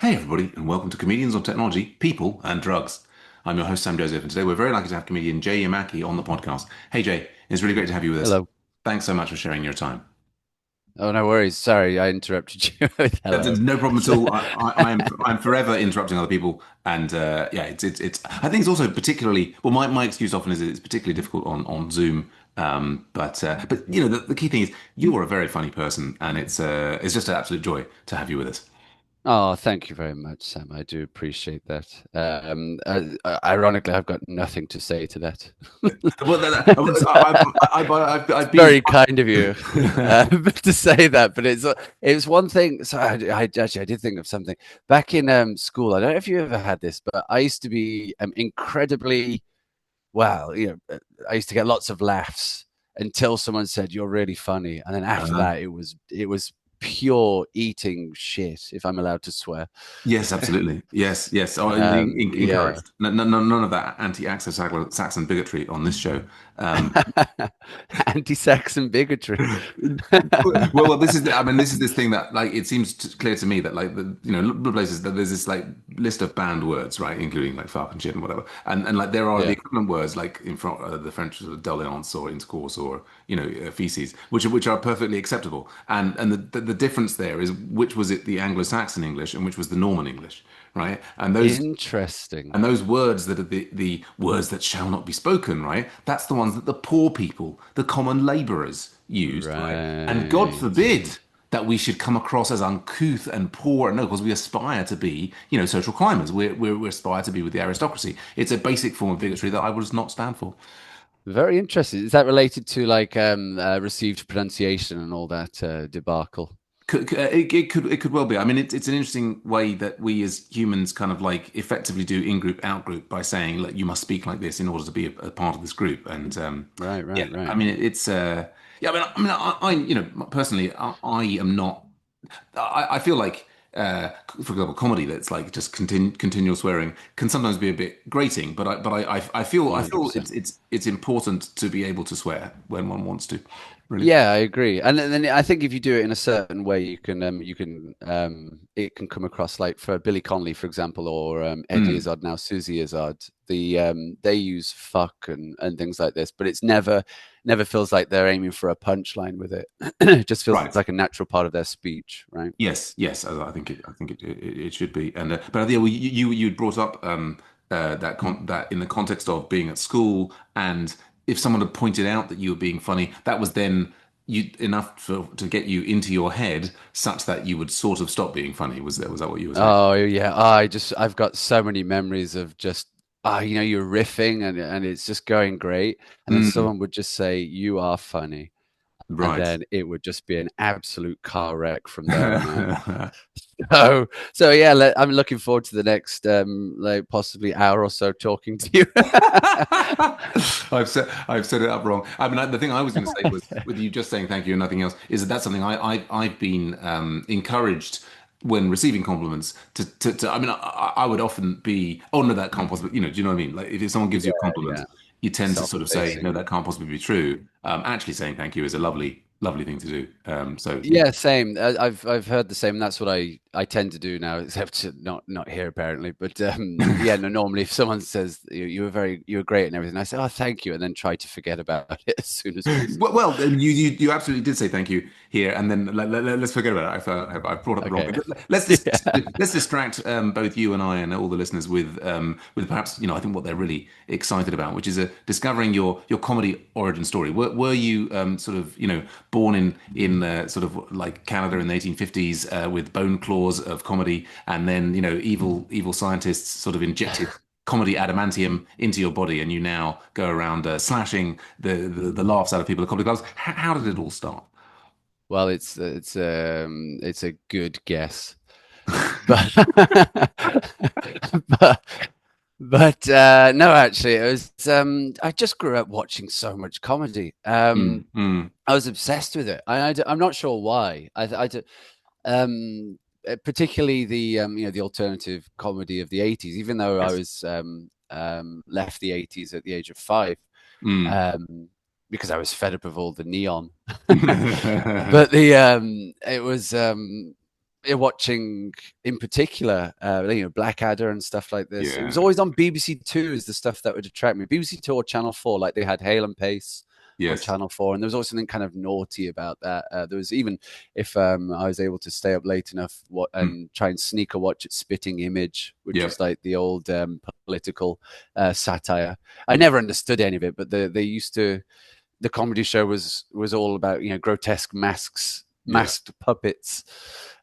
Hey, everybody, and welcome to Comedians on Technology, People and Drugs. I'm your host, Sam Joseph, and today we're very lucky to have comedian Jay Yamaki on the podcast. Hey, Jay, it's really great to have you with us. Hello. Thanks so much for sharing your time. Oh, no worries. Sorry, I interrupted you with hello. No problem at all. I'm forever interrupting other people, and yeah, it's. I think it's also particularly well. My excuse often is that it's particularly difficult on Zoom. But you know the key thing is you are a very funny person, and it's just an absolute joy to have you with us. Oh, thank you very much, Sam. I do appreciate that. Ironically, I've got nothing to say to that. Well, I've been. Very kind of you to say that, but it's one thing. So I did think of something back in school. I don't know if you ever had this, but I used to be incredibly well. I used to get lots of laughs until someone said you're really funny, and then after Uh, that, it was pure eating shit, if I'm allowed to swear. Yes, absolutely. Yes, yes. Oh, Yeah. encouraged. None of that anti-Saxon bigotry on this show. Um, Anti-Saxon bigotry. well, this is. I mean, this is this thing that like it seems clear to me that like the places that there's this like list of banned words, right, including like fuck and shit and whatever, and like there are the Yeah. equivalent words like in front the French sort of doléance or intercourse or feces, which are perfectly acceptable, and the difference there is which was it the Anglo-Saxon English and which was the Norman English, right, Interesting. and those words that are the words that shall not be spoken, right? That's the ones that the poor people, the common laborers used, right? And God Right. forbid that we should come across as uncouth and poor. No, because we aspire to be, social climbers. We aspire to be with the aristocracy. It's a basic form of bigotry that I would not stand for. Very interesting. Is that related to like received pronunciation and all that debacle? It could well be. I mean, it's an interesting way that we as humans kind of like effectively do in-group, out-group by saying, like, you must speak like this in order to be a part of this group. And Right, yeah, right, I right. mean, it's yeah. I mean, personally, I am not. I feel like, for example, comedy that's like just continual swearing can sometimes be a bit grating. But I feel 100%. it's important to be able to swear when one wants to. Really. Yeah, I agree. And then I think if you do it in a certain way, it can come across like for Billy Connolly, for example, or Eddie Mm. Izzard, now Susie Izzard. They use fuck and things like this, but it's never feels like they're aiming for a punchline with it. It just feels Right. like a natural part of their speech, right? Yes, yes, I think it should be. And but yeah, well, you'd brought up that in the context of being at school, and if someone had pointed out that you were being funny, that was then you enough to get you into your head, such that you would sort of stop being funny. Was that what you were saying? Oh yeah, I've got so many memories of just you're riffing and it's just going great, and then Mm, someone would just say you are funny, and right. then it would just be an absolute car wreck from there on out. So yeah, I'm looking forward to the next like possibly hour or so talking to you. I've set it up wrong. I mean, the thing I was going to say was with you just saying thank you and nothing else is that that's something I've been encouraged when receiving compliments to I mean I would often be, oh no, that can't possibly, do you know what I mean, like if someone gives you a Yeah, compliment, yeah. you tend to sort of say, no, Self-effacing. that can't possibly be true. Actually saying thank you is a lovely thing to do. So yeah. Yeah, same. I've heard the same. That's what I tend to do now, except not here apparently. But yeah, no. Normally, if someone says you were great and everything, I say, oh, thank you, and then try to forget about it as soon as possible. Well, you absolutely did say thank you here, and then us forget about it. I've brought up the wrong Okay. thing. But let's distract both you and I and all the listeners with perhaps I think what they're really excited about, which is discovering your comedy origin story. Were you sort of born in sort of like Canada in the 1850s with bone claws of comedy, and then evil scientists sort of injected comedy adamantium into your body, and you now go around slashing the laughs out of people at comedy clubs. How did it all start? Well, it's a good guess, but but no, actually, it was I just grew up watching so much comedy. Mm, mm, I was obsessed with it. I'm not sure why. Particularly the the alternative comedy of the 80s. Even though I yes. was left the 80s at the age of 5, Mm. because I was fed up of all the neon. But the it was watching in particular, Blackadder and stuff like this. It was Yeah. always on BBC Two is the stuff that would attract me. BBC Two or Channel 4, like they had Hale and Pace on Yes. Channel 4, and there was always something kind of naughty about that. There was even if I was able to stay up late enough Mm. and try and sneak a watch at Spitting Image, which Yeah. was like the old political satire. I Yeah. never understood any of it, but they used to the comedy show was all about grotesque Yeah. masked puppets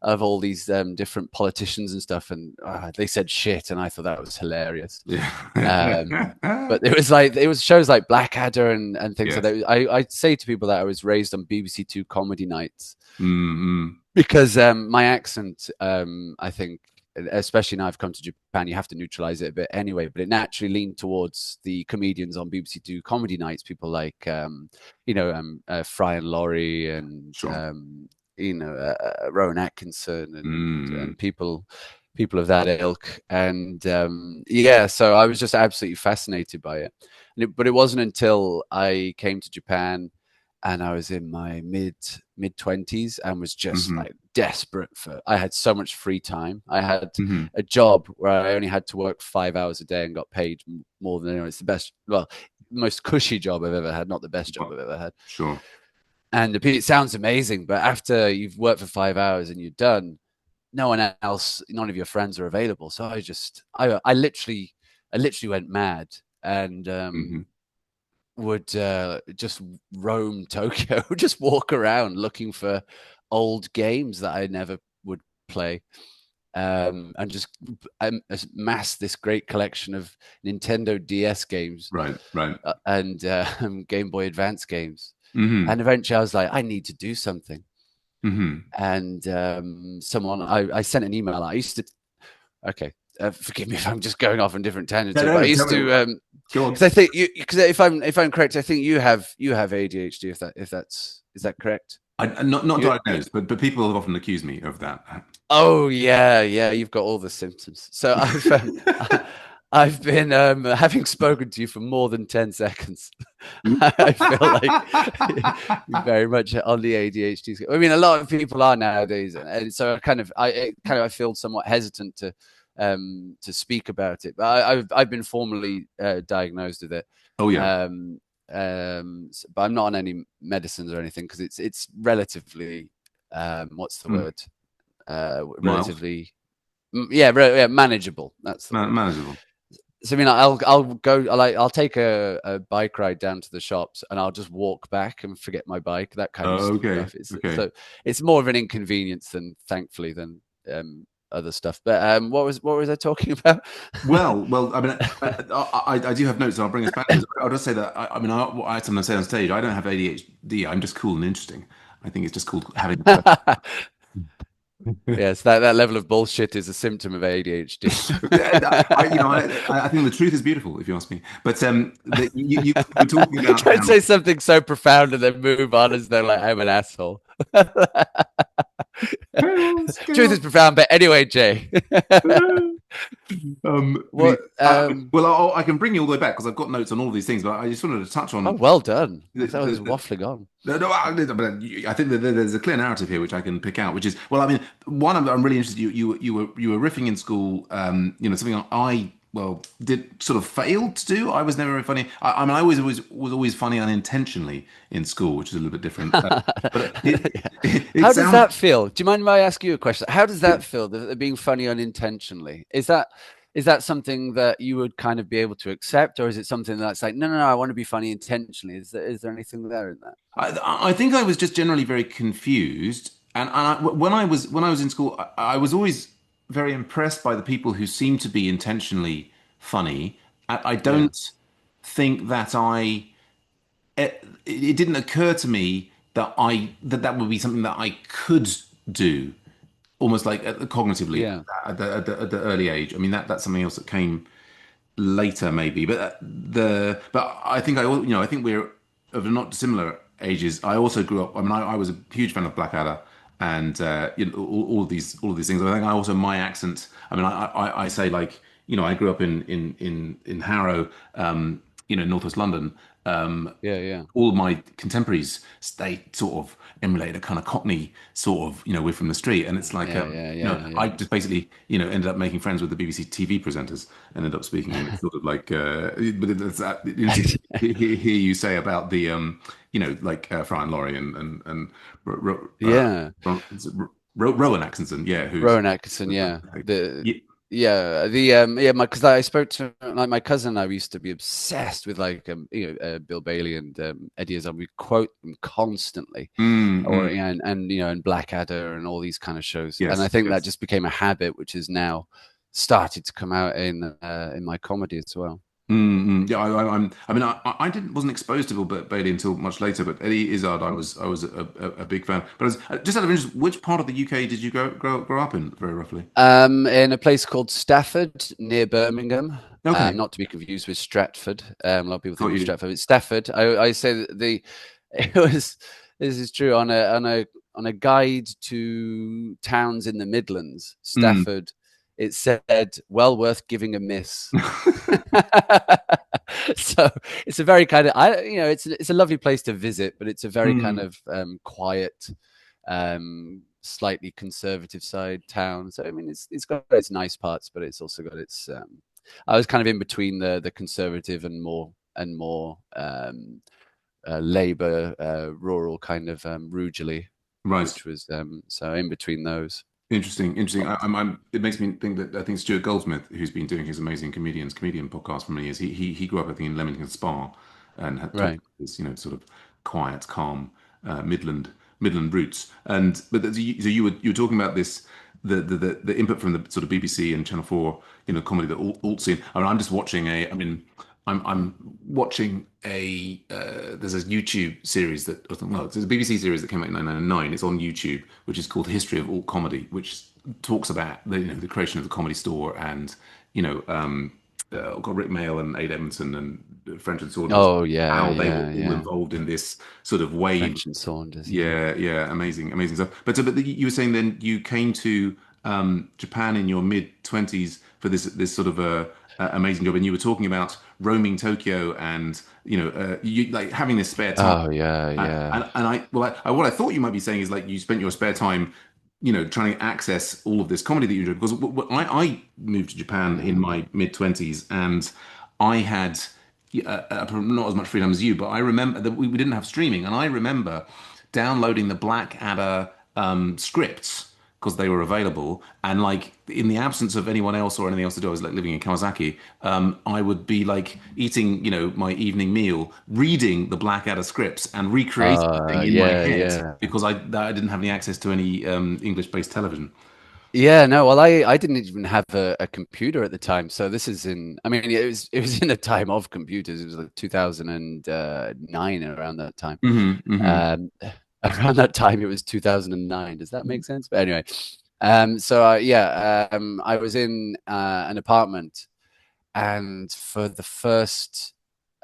of all these different politicians and stuff, and they said shit, and I thought that was hilarious. Um, Yeah. but it was shows like Blackadder and things like Yes. that. I say to people that I was raised on BBC Two comedy nights Mm-hmm. because my accent, I think, especially now I've come to Japan, you have to neutralize it a bit anyway. But it naturally leaned towards the comedians on BBC Two comedy nights, people like Fry and Laurie and Sure. Rowan Atkinson Mm. and people of that ilk. And yeah, so I was just absolutely fascinated by it. But it wasn't until I came to Japan and I was in my mid 20s and was just Mm-hmm. like desperate for. I had so much free time. I had Mm-hmm. a job where I only had to work 5 hours a day and got paid more than anyone. It's the best, well, most cushy job I've ever had, not the best job Well, I've ever had. sure. And it sounds amazing, but after you've worked for 5 hours and you're done, no one else, none of your friends are available. So I literally went mad and Mm-hmm. would just roam Tokyo, just walk around looking for old games that I never would play, and just amass this great collection of Nintendo DS games Right. Right. and Game Boy Advance games. Mm-hmm. And eventually, I was like, I need to do something. Mm-hmm. And I sent an email. I used to okay. Forgive me if I'm just going off on different tangents No, here, but I no, tell used me. to Go because on. I think you because if I'm correct, I think you have ADHD. If that's is that correct? Not You diagnosed, but people have often accused me of that. oh yeah, you've got all the symptoms. So I've been having spoken to you for more than 10 seconds. I feel like you're very much on the ADHD. I mean, a lot of people are nowadays, and so I feel somewhat hesitant to speak about it. But I've been formally diagnosed with it. Oh yeah. Um, but I'm not on any medicines or anything because it's relatively what's the Mm. word? Mild, Relatively yeah, manageable. That's the word. manageable. So I mean, I'll take a bike ride down to the shops and I'll just walk back and forget my bike, that kind of Okay. stuff. It's Okay. so it's more of an inconvenience than thankfully than other stuff. But what was I talking about? Well. I mean, I do have notes, and I'll bring us back to this. I'll just say that I sometimes say on stage, I don't have ADHD. I'm just cool and interesting. I think it's just called having. Yes, that level of bullshit is a symptom of ADHD. I think the truth is beautiful, if you ask me. But you were talking about Don't how say something so profound and then move on as though like I'm an asshole. chaos, Truth is chaos. profound, but anyway, Jay. The, What? well, I can bring you all the way back because I've got notes on all of these things, but I just wanted to touch Oh, on well done. I the, thought I was the, waffling on. no, I think that there's a clear narrative here which I can pick out, which is well, I mean, one I'm really interested. You were riffing in school, something I well did sort of failed to do. I was never very funny. I mean, I always was always funny unintentionally in school, which is a little bit different. But Yeah. it How does sounds that feel? Do you mind if I ask you a question? How does that feel? Being funny unintentionally? Is that something that you would kind of be able to accept, or is it something that's like, no, no, no, I want to be funny intentionally? Is there anything there in that? I think I was just generally very confused, when I was in school, I was always very impressed by the people who seemed to be intentionally funny. I Yeah, don't think that it didn't occur to me that would be something that I could do, almost like cognitively yeah, at the early age. I mean that's something else that came later maybe, but I think I think we're of not dissimilar ages. I also grew up. I mean, I was a huge fan of Blackadder and all of these things. I think I also my accent. I mean, I say like I grew up in Harrow. Northwest London, Yeah, yeah, all of my contemporaries, they sort of emulate a kind of Cockney sort of, we're from the street. And it's like, yeah, yeah, I yeah, just basically, ended up making friends with the BBC TV presenters, ended up speaking, and it's sort of like, but it's interesting yeah. to hear you say about the, like Fry and Laurie and Ro, Ro, Yeah. is it Rowan Atkinson, yeah, who's Rowan Atkinson, yeah. The yeah, yeah, my because I spoke to like my cousin. I used to be obsessed with like Bill Bailey and Eddie Izzard. We quote them constantly, mm, or mm, yeah, and Blackadder and all these kind of shows. And I yes, think that yes. just became a habit, which has now started to come out in my comedy as well. Yeah, I mean, I didn't wasn't exposed to Bill Bailey until much later, but Eddie Izzard, I was a big fan. But I was just out of interest, which part of the UK did you grow up in, very roughly? In a place called Stafford near Birmingham. Okay, Not to be confused with Stratford. A lot of people got think it was you. Stratford. It's Stafford. I say that the it was this is true on a guide to towns in the Midlands. Mm. Stafford. It said well worth giving a miss. So it's a very kind of it's a lovely place to visit, but it's a very kind Mm. of quiet, slightly conservative side town. So I mean, it's got its nice parts, but it's also got its. I was kind of in between the conservative and more Labour, rural kind of Rugeley, Right. which was so in between those. Interesting, interesting. It makes me think that I think Stuart Goldsmith, who's been doing his amazing comedian podcast for many years, he grew up, I think, in Leamington Spa, and had talked Right. about this, sort of quiet, calm, Midland roots. And but so you were talking about this, the input from the sort of BBC and Channel 4, comedy, the alt scene. I mean, I'm just watching I mean, I'm watching there's a YouTube series well, it's a BBC series that came out in 1999. It's on YouTube, which is called History of Alt Comedy, which talks about the creation of the Comedy Store and got Rick Mail and Aid Edmondson and French and Saunders, Oh yeah, how they were yeah, all yeah. involved in this sort of wave. French and Saunders. Yeah. Yeah, yeah, amazing, amazing stuff. But you were saying then you came to Japan in your mid 20s for this sort of amazing job, and you were talking about roaming Tokyo and you like having this spare time. Oh yeah, yeah. And what I thought you might be saying is like you spent your spare time, trying to access all of this comedy that you enjoy. Because I moved to Japan in Yeah. my mid 20s, and I had not as much freedom as you, but I remember that we didn't have streaming, and I remember downloading the Blackadder scripts because they were available, and like in the absence of anyone else or anything else to do, I was like living in Kawasaki. I would be like eating, my evening meal, reading the Blackadder scripts and recreating everything in my Yeah, head yeah. because I didn't have any access to any English-based television. Yeah, no, well, I didn't even have a computer at the time. So this is I mean, it was in a time of computers. It was like 2009 around that time. Hmm. Um, around that time, it was 2009. Does that make sense? But anyway, so yeah, I was in an apartment, and for the first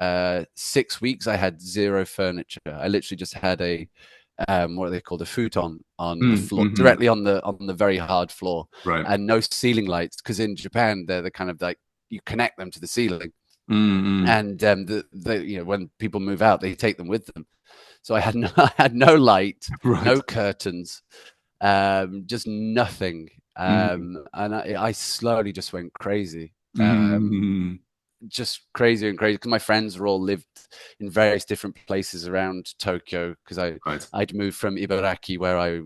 6 weeks, I had zero furniture. I literally just had what are they called, a futon on the floor, Mm-hmm. directly on the very hard floor, Right. and no ceiling lights because in Japan they're the kind of like you connect them to the ceiling, Mm-hmm. and when people move out they take them with them. So I had no, I had no light, Right. no curtains, just nothing, Mm-hmm. and I slowly just went crazy. Mm-hmm. Just crazier and crazy because my friends were all lived in various different places around Tokyo because Right. I'd moved from Ibaraki where I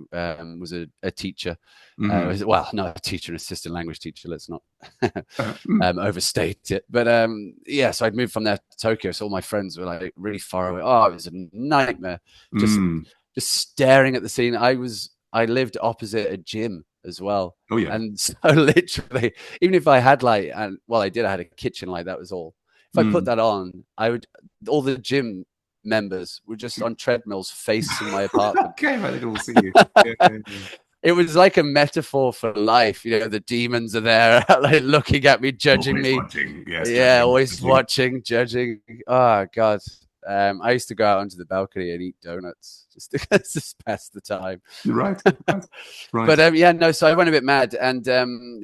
was a teacher. Mm-hmm. Well, not a teacher, an assistant language teacher. Let's not Mm. overstate it. But yeah, so I'd moved from there to Tokyo. So all my friends were like really far away. Oh, it was a nightmare. Just Mm. just staring at the scene. I lived opposite a gym as well. Oh yeah. And so literally, even if I had like, and well, I did, I had a kitchen light, that was all. If I put Mm. that on, all the gym members were just on treadmills facing my apartment. Okay, right, they can all see you. Yeah, yeah, yeah. It was like a metaphor for life. The demons are there, like looking at me, judging Always me. watching. Yes, Yeah, judging, always judging. watching, judging. Oh, God. I used to go out onto the balcony and eat donuts just to just pass the time. You're right. Right. But Right. yeah, no. So I went a bit mad, and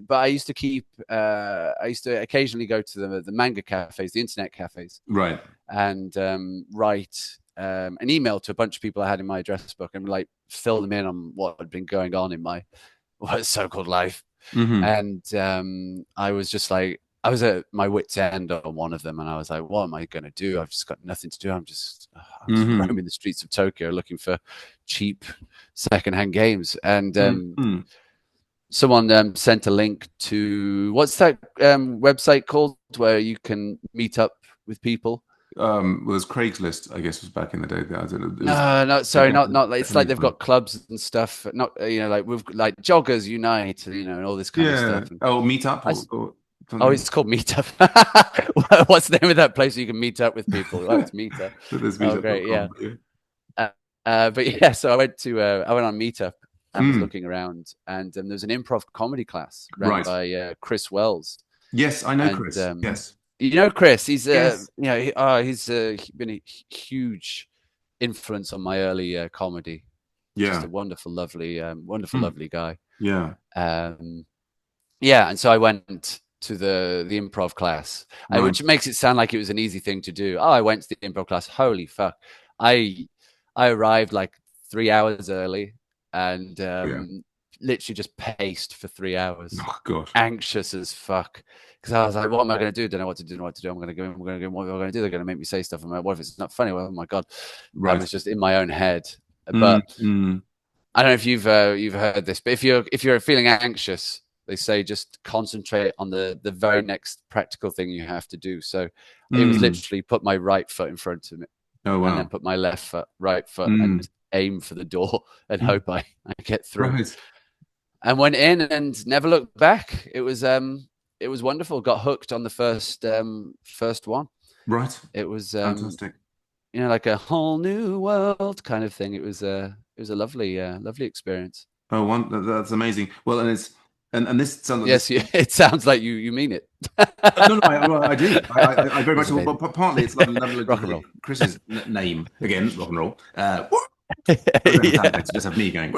but I used to keep. I used to occasionally go to the manga cafes, the internet cafes, Right. and write an email to a bunch of people I had in my address book, and like fill them in on what had been going on in my so-called life. Hmm. And I was just like, I was at my wit's end on one of them, and I was like, what am I going to do? I've just got nothing to do. I'm just Hmm. roaming the streets of Tokyo looking for cheap secondhand games. And Hmm. someone sent a link to what's that website called where you can meet up with people. Well, there's Craigslist, I guess, was back in the day. I don't know. It was No, no, a sorry, not like it's like Japanese they've one. got clubs and stuff. Not like with like joggers unite, and all this kind of Yeah. stuff. And Oh, Meetup I, or oh, something. it's called Meetup. What's the name of that place where you can meet up with people? Oh, it's Meetup. But there's Oh, great, yeah. meetup.com. Yeah. Uh, but yeah, so I went on Meetup and was Mm, looking around, and there was an improv comedy class run right. by Chris Wells, Yes, I know and Chris. Yes. you know Chris. He's Yes. he's been a huge influence on my early comedy. Just Yeah. a wonderful, lovely, wonderful, Mm, lovely guy. yeah. Um, yeah, and so I went to the improv class, Right. which makes it sound like it was an easy thing to do. Oh, I went to the improv class. Holy fuck! I I arrived like 3 hours early and Yeah. literally just paced for 3 hours, Oh God. anxious as fuck. Because I was like, what am I going to do? Don't know what to do. Don't know what to do. I'm going to go. I'm going to go. What am I going to do? They're going to make me say stuff. I'm like, what if it's not funny? Well, oh my god! I Right. was just in my own head. Mm, But mm, I don't know if you've heard this, but if you're feeling anxious, they say just concentrate on the very next practical thing you have to do. So it was mm. literally put my right foot in front of me Oh and then wow. put my left foot, right foot, Mm, and aim for the door and mm. hope I get through. Right. And went in and never looked back. It was wonderful. Got hooked on the first one. Right. It was Fantastic. like a whole new world kind of thing. It was a lovely lovely experience. Oh, that's amazing. Well, and it's and this something this. Yes, it sounds like you mean it. No, no, well, I do. I very much. Amazing. But partly it's lovely Rock to and hear roll. Chris's name again, rock and roll. I don't have sound Yeah. effects. Just have me going.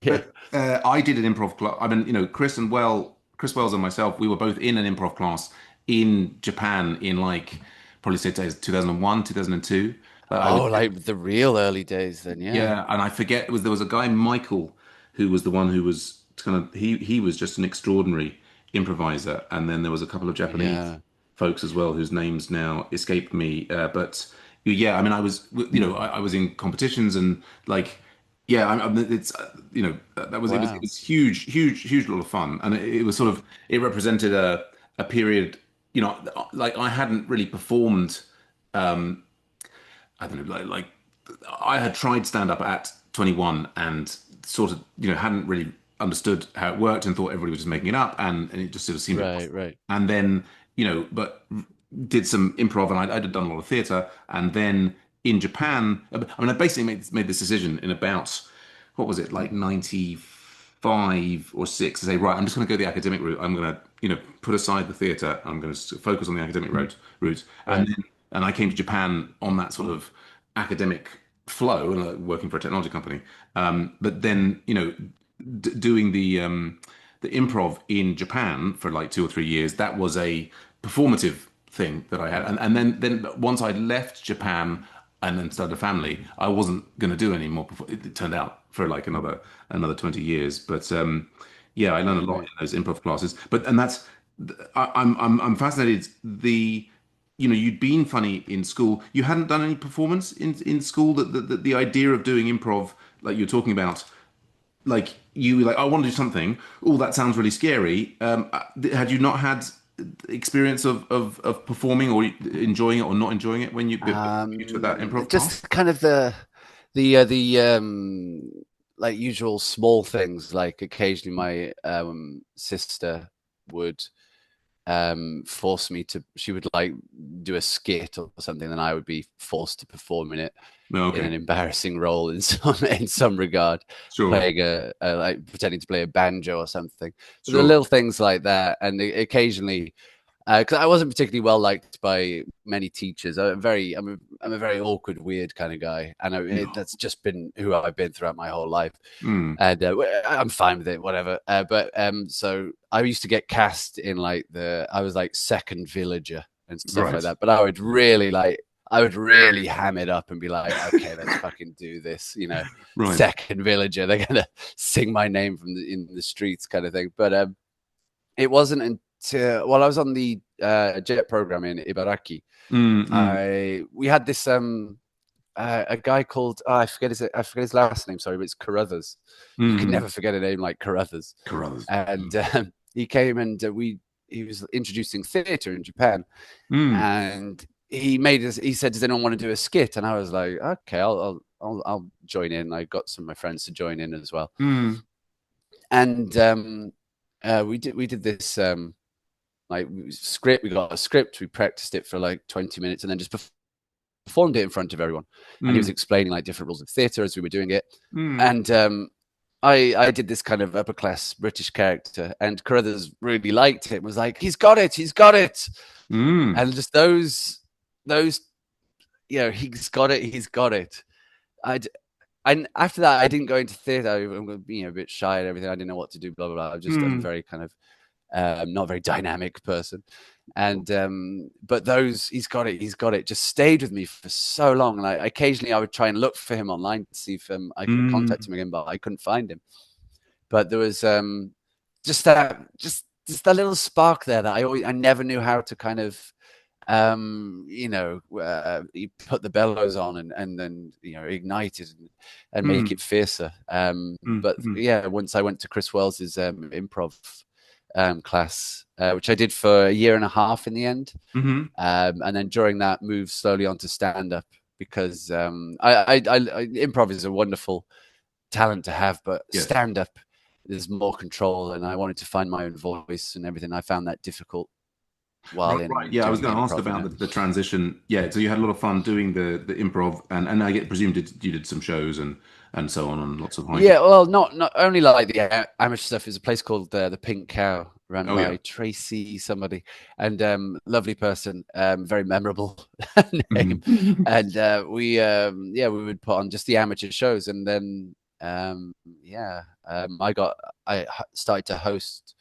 Yeah. I did an improv class. I mean, Chris Wells and myself, we were both in an improv class in Japan in like probably say 2001, 2002. I was Oh, like the real early days then, yeah. yeah, and I forget there was a guy Michael who was the one who was kind of he was just an extraordinary improviser, and then there was a couple of Japanese Yeah. folks as well whose names now escape me. But yeah, I mean, I was in competitions and like yeah, it's that was it Wow. was huge, huge, huge lot of fun, and it was sort of it represented a period like I hadn't really performed. I don't know, like I had tried stand up at 21 and sort of, hadn't really understood how it worked and thought everybody was just making it up and it just sort of seemed Right, impossible. right. And then, but did some improv and I'd done a lot of theatre. And then in Japan, I mean, I basically made this decision in about, what was it, like 95 or six to say, right, I'm just going to go the academic route. I'm going to, put aside the theatre. I'm going to focus on the academic route. Right. And I came to Japan on that sort of academic flow, working for a technology company. But then, doing the improv in Japan for like 2 or 3 years, that was a performative thing that I had. And then once I left Japan and then started a family, I wasn't going to do any more. It turned out for like another 20 years. But yeah, I learned Right, a lot in right. those improv classes. And that's I'm fascinated. You'd been funny in school. You hadn't done any performance in school. The idea of doing improv, like you're talking about, like you were like, I want to do something. Oh, that sounds really scary. Had you not had experience of performing or enjoying it or not enjoying it when before you took that improv class? Just kind of the like usual small things. Like occasionally, my sister would force me to. She would like do a skit or something, then I would be forced to perform in it No, in okay, an embarrassing role in some regard, sure, playing a like pretending to play a banjo or something. The sure. little things like that, and occasionally. because I wasn't particularly well liked by many teachers. I'm a very awkward, weird kind of guy, and that's just been who I've been throughout my whole life. Mm, And I'm fine with it, whatever. But so I used to get cast in like I was like second villager and stuff like right. that. But I would really ham it up and be like, okay, let's fucking do this, Right. second villager. They're gonna sing my name in the streets, kind of thing. But it wasn't until while I was on the jet program in Ibaraki, Mm, mm, we had this a guy called I forget his last name. Sorry, but it's Carruthers. You can mm. never forget a name like Carruthers. Carruthers. And he came and he was introducing theatre in Japan, Mm, and he said, does anyone want to do a skit? And I was like, okay, I'll join in. I got some of my friends to join in as well. mm, And we did this like script. We got a script. We practiced it for like 20 minutes, and then just performed it in front of everyone. And he was mm, explaining like different rules of theatre as we were doing it. mm, And I did this kind of upper class British character, and Carruthers really liked it. Was like, he's got it, he's got it. mm. And just those he's got it, he's got it. And after that, I didn't go into theatre. I'm a bit shy and everything. I didn't know what to do. Blah blah blah. I'm Mm. very kind of not a very dynamic person. And but those he's got it just stayed with me for so long. And occasionally I would try and look for him online to see if I could contact Mm. him again, but I couldn't find him. But there was just that little spark there that I never knew how to kind of you put the bellows on and then ignite it and make Mm. it fiercer. Mm. But Mm. yeah, once I went to Chris Wells's improv class, which I did for a year and a half in the end, Mm-hmm. and then during that moved slowly onto stand up because improv is a wonderful talent to have, but Yes. stand up there's more control, and I wanted to find my own voice and everything. I found that difficult while Right, right. in Yeah, I was doing going to ask improv, about the transition. Yeah, so you had a lot of fun doing the improv, and I get presumed you did some shows and so on, and lots of hiking. Yeah, well, not only like the amateur stuff. There's a place called the Pink Cow, run Oh yeah. by Tracy somebody, and lovely person, very memorable name. Mhm. And we would put on just the amateur shows, and then I started to host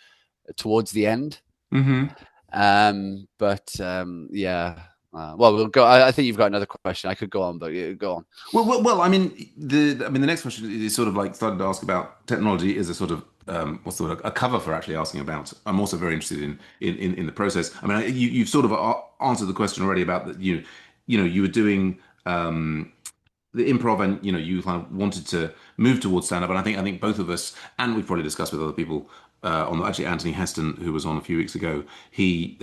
towards the end. Hmm. But yeah. Well, we'll go. I think you've got another question. I could go on, but go on. Well, I mean, the next question is sort of like started to ask about technology is a sort of what's the word, a cover for actually asking about. I'm also very interested in the process. I mean, you've sort of answered the question already about that you were doing the improv and you kind of wanted to move towards stand up, and I think both of us, and we've probably discussed with other people actually Anthony Heston, who was on a few weeks ago, he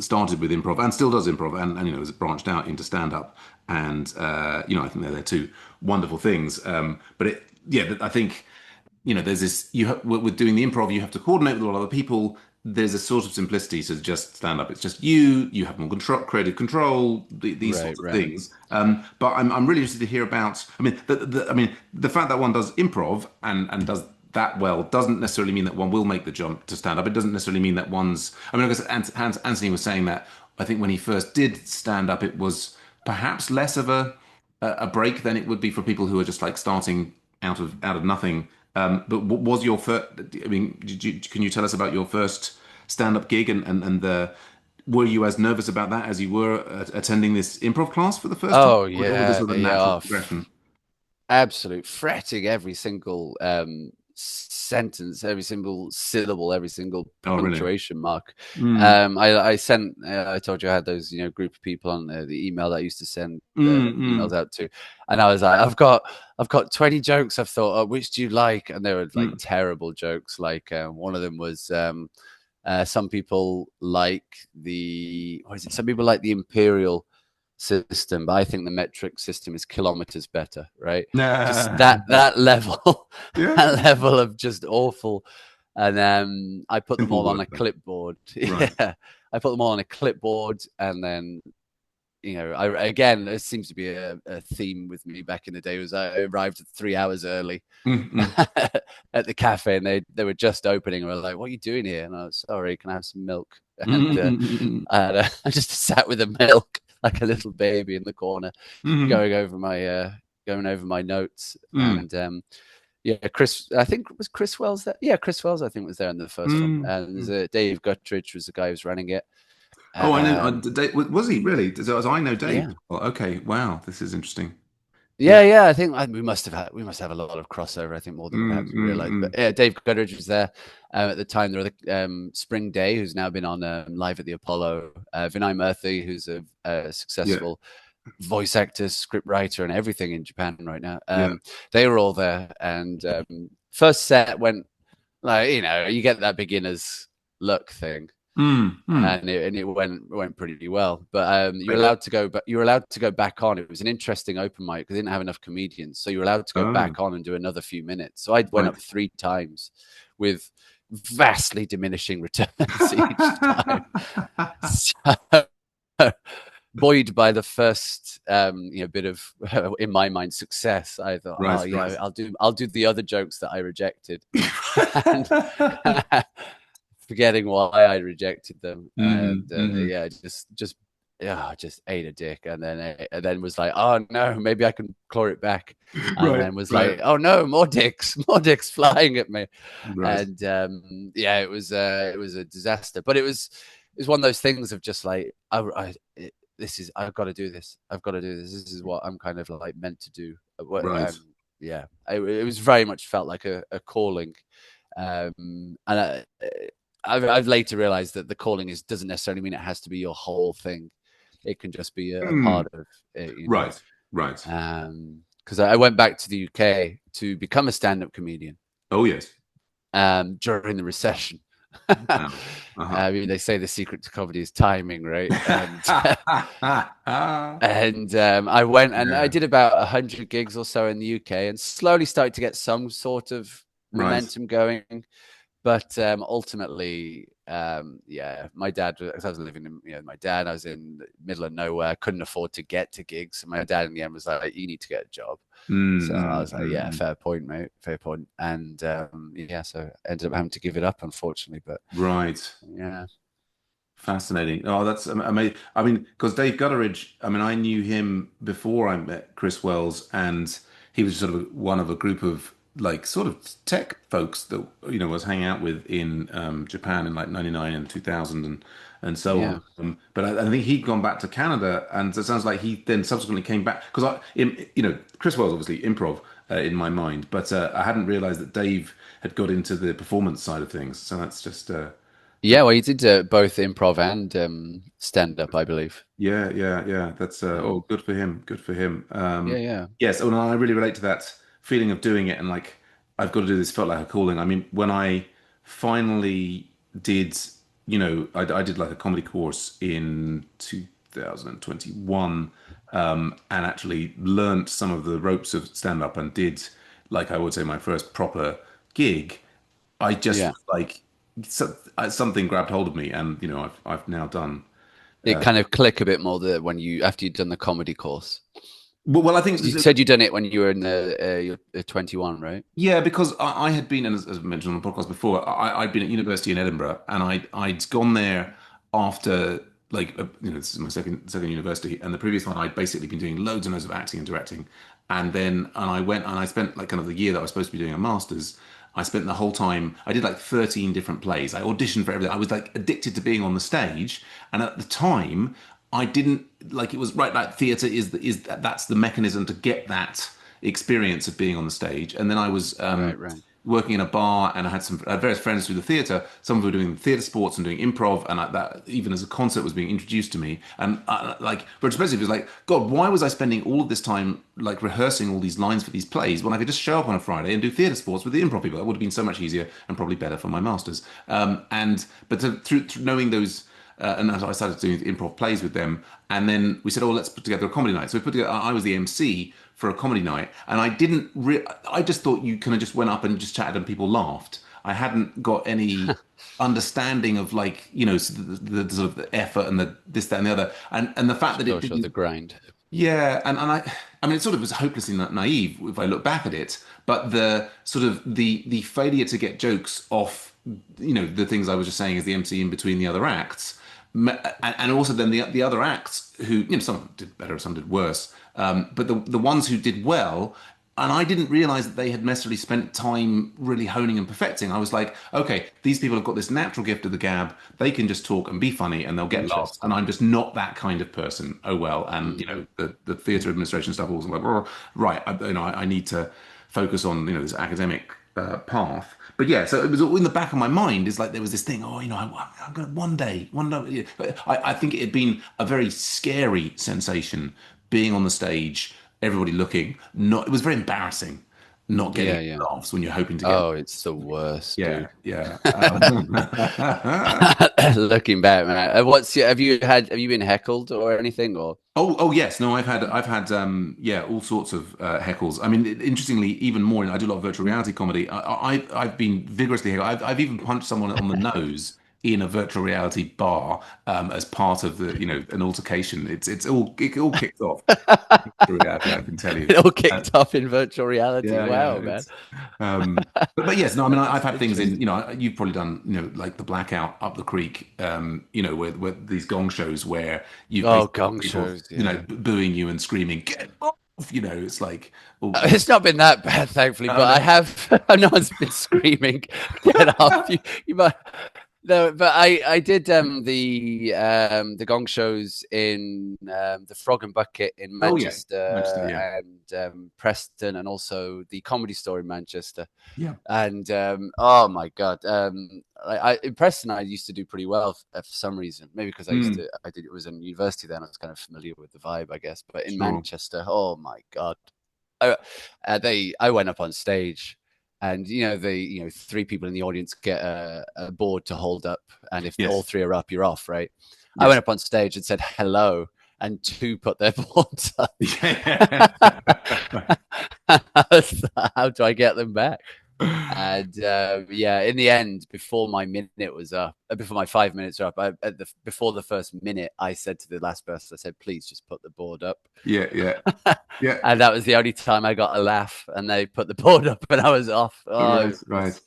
started with improv and still does improv, and has branched out into stand up, and I think they're two wonderful things, but I think there's this with doing the improv, you have to coordinate with a lot of other people. There's a sort of simplicity to just stand up. It's just you have more control, creative control, these Right, sorts of right. things. But I'm really interested to hear about. I mean, the fact that one does improv and does that well doesn't necessarily mean that one will make the jump to stand up. It doesn't necessarily mean that one's. I mean, I guess Anthony was saying that I think when he first did stand up, it was perhaps less of a break than it would be for people who are just like starting out of nothing. But what was your first? I mean, can you tell us about your first stand-up gig and the? Were you as nervous about that as you were attending this improv class for the first time, Oh or was this yeah, sort of a yeah. natural progression? Absolute fretting every single sentence, every single syllable, every single Oh, really? punctuation mark. Mm, I sent. I told you I had those group of people on the email that I used to send emails mm, out to, and I was like, I've got 20 jokes. I've thought, oh, which do you like? And they were like mm, terrible jokes. Like one of them was. Some people like Some people like the imperial system, but I think the metric system is kilometers better, right? Just that mm. that level, Yeah, that level of just awful. And I put them simple all on work a though. clipboard. Right. Yeah, I put them all on a clipboard, and then again, it seems to be a theme with me back in the day. Was I arrived 3 hours early Mm-mm. at the cafe, and they were just opening. And we were like, "What are you doing here?" And I was, "Sorry, can I have some milk?" And Mm-mm. I just sat with the milk like a little baby in the corner, Mm-mm. going over my notes. Mm. And yeah, Chris, I think was Chris Wells there. Yeah, Chris Wells, I think was there in the first one. Mm. And there's Mm. Dave Guttridge was the guy who was running it. Oh, I know. Um, Was he really? As I know Dave. yeah. Well, okay. Wow. This is interesting. Yeah. Yeah. I think we must have a lot of crossover. I think more than Mm, perhaps we mm, realized. But mm. yeah, Dave Guttridge was there at the time. There were Spring Day, who's now been on live at the Apollo. Vinay Murthy, who's a Yeah. successful voice actor, script writer, and everything in Japan right now. Yeah. They were all there, and first set went like you get that beginner's luck thing, Mm, mm. and it went pretty well. But you're Right. allowed to go, but you were allowed to go back on. It was an interesting open mic because they didn't have enough comedians, so you were allowed to go Oh, back on and do another few minutes. So I went right. up 3 times with vastly diminishing returns each time. So, buoyed by the first bit of in my mind success, I thought, Right, oh yeah, right. I'll do the other jokes that I rejected, and forgetting why I rejected them, Mm, and mm. yeah, just yeah, just ate a dick, and then was like, oh no, maybe I can claw it back, and Right, then was right, like, oh no, more dicks, more dicks flying at me, right. and yeah, it was a disaster, but it was one of those things of just like this is I've got to do this. I've got to do this. This is what I'm kind of like meant to do. Right. Yeah, it was very much felt like a calling, and I've later realized that the calling doesn't necessarily mean it has to be your whole thing. It can just be a Mm. part of it. Right, right. Because I went back to the UK to become a stand-up comedian Oh, yes. during the recession. Wow. Uh-huh. I mean, they say the secret to comedy is timing, right? And and I went and I Yeah, did about 100 gigs or so in the UK, and slowly started to get some sort of right. momentum going. But ultimately, yeah, my dad. I was living in, my dad. I was in the middle of nowhere. Couldn't afford to get to gigs. And my dad in the end was like, "You need to get a job." Mm, So I mm, was like, mm, "Yeah, mm. fair point, mate. Fair point." And yeah, so I ended up having to give it up, unfortunately. But Right. yeah, Fascinating. Oh, that's amazing. I mean, because Dave Gutteridge, I mean, I knew him before I met Chris Wells, and he was sort of one of a group of like sort of tech folks that was hanging out with in Japan in like '99 and 2000 and so on. yeah. But I think he'd gone back to Canada, and it sounds like he then subsequently came back because Chris Wells obviously improv in my mind, but I hadn't realized that Dave had got into the performance side of things. So that's just. Yeah, well, you did both improv and stand up, I believe. Yeah, yeah, yeah. That's Yeah, good for him. Good for him. yeah, yeah, Yes, and I really relate to that feeling of doing it and like I've got to do this felt like a calling. I mean, when I finally did, I did like a comedy course in 2021, and actually learnt some of the ropes of stand up and did like I would say my first proper gig. I just yeah. was like something grabbed hold of me, and I've now done. It kind of click a bit more when you after you'd done the comedy course. Well, I think You said you'd done it when you were in you're 21, right? yeah, because I had been, and as mentioned on the podcast before, I'd been at university in Edinburgh, and I'd gone there after like this is my second university, and the previous one I'd basically been doing loads and loads of acting and directing, and I went and I spent like kind of the year that I was supposed to be doing a master's. I spent the whole time. I did like 13 different plays. I auditioned for everything. I was like addicted to being on the stage, and at the time, I didn't like it was right. Like theatre that's the mechanism to get that experience of being on the stage. And then I was Right, right. working in a bar, and I had various friends through the theatre. Some who were doing theatre sports and doing improv, and that even as a concept was being introduced to me. And like retrospectively, it was like, God, why was I spending all of this time like rehearsing all these lines for these plays when I could just show up on a Friday and do theatre sports with the improv people? That would have been so much easier and probably better for my masters. Through knowing those. And I started doing improv plays with them, and then we said, "Oh, let's put together a comedy night." So we put together. I was the MC for a comedy night, and I didn't. I just thought you kind of just went up and just chatted and people laughed. I hadn't got any understanding of like, the sort of the effort and the this, that, and the other. And the fact that it Sure, the didn't, grind. yeah, and I mean, it sort of was hopelessly naive if I look back at it. But the sort of the failure to get jokes off, the things I was just saying as the MC in between the other acts, and also then the other acts who, some did better, some did worse. But the ones who did well, and I didn't realize that they had necessarily spent time really honing and perfecting. I was like, okay, these people have got this natural gift of the gab. They can just talk and be funny and they'll get laughs. And Interesting. I'm just not that kind of person. Oh well. And Mm. the theatre administration stuff was like, oh, right, I need to focus on this academic path. But yeah, so it was all in the back of my mind. Is like there was this thing. Oh, I'm gonna one day. Yeah. But I think it had been a very scary sensation being on the stage, everybody looking. Not, it was very embarrassing not getting Yeah, yeah. laughs when you're hoping to get. Oh, it's the worst, Yeah, dude. yeah. Looking back, man. Have you been heckled or anything or? Oh yes, no, I've had yeah, all sorts of heckles. I mean, interestingly, even more. I do a lot of virtual reality comedy. I've been vigorously heckled. I've even punched someone on the nose in a virtual reality bar as part of the an altercation. It all kicked off virtual reality, I can tell you. It all Uh, kicked off in virtual reality. yeah, yeah. Wow, man. It's but yes, no, I mean I've That's had things in, interesting. you've probably done, like the Blackout up the creek, where these gong shows where you've Oh, basically got gong people, shows, yeah. booing you and screaming, get off, it's like, oh, It's not been that bad, thankfully, oh but I no. have. No one's been screaming, "Get off!" You might. No, but I did the gong shows in the Frog and Bucket in Oh yeah, Manchester, Manchester yeah, and Preston, and also the Comedy Store in Manchester. yeah. And oh my god, in Preston I used to do pretty well for some reason. Maybe because Mm, I did it was in university then. I was kind of familiar with the vibe, I guess. But in sure. Manchester, oh my god, I went up on stage, and three people in the audience get a board to hold up, and if all Yes, three are up, you're off, right? I went yes. up on stage and said hello, and two put their boards up. Yeah. How do I get them back? And yeah, in the end, before my minute was up, before my 5 minutes were up, before the first minute, I said to the last person, I said, please just put the board up. Yeah, yeah, yeah. And that was the only time I got a laugh, and they put the board up, and I was off. Oh, Right, right.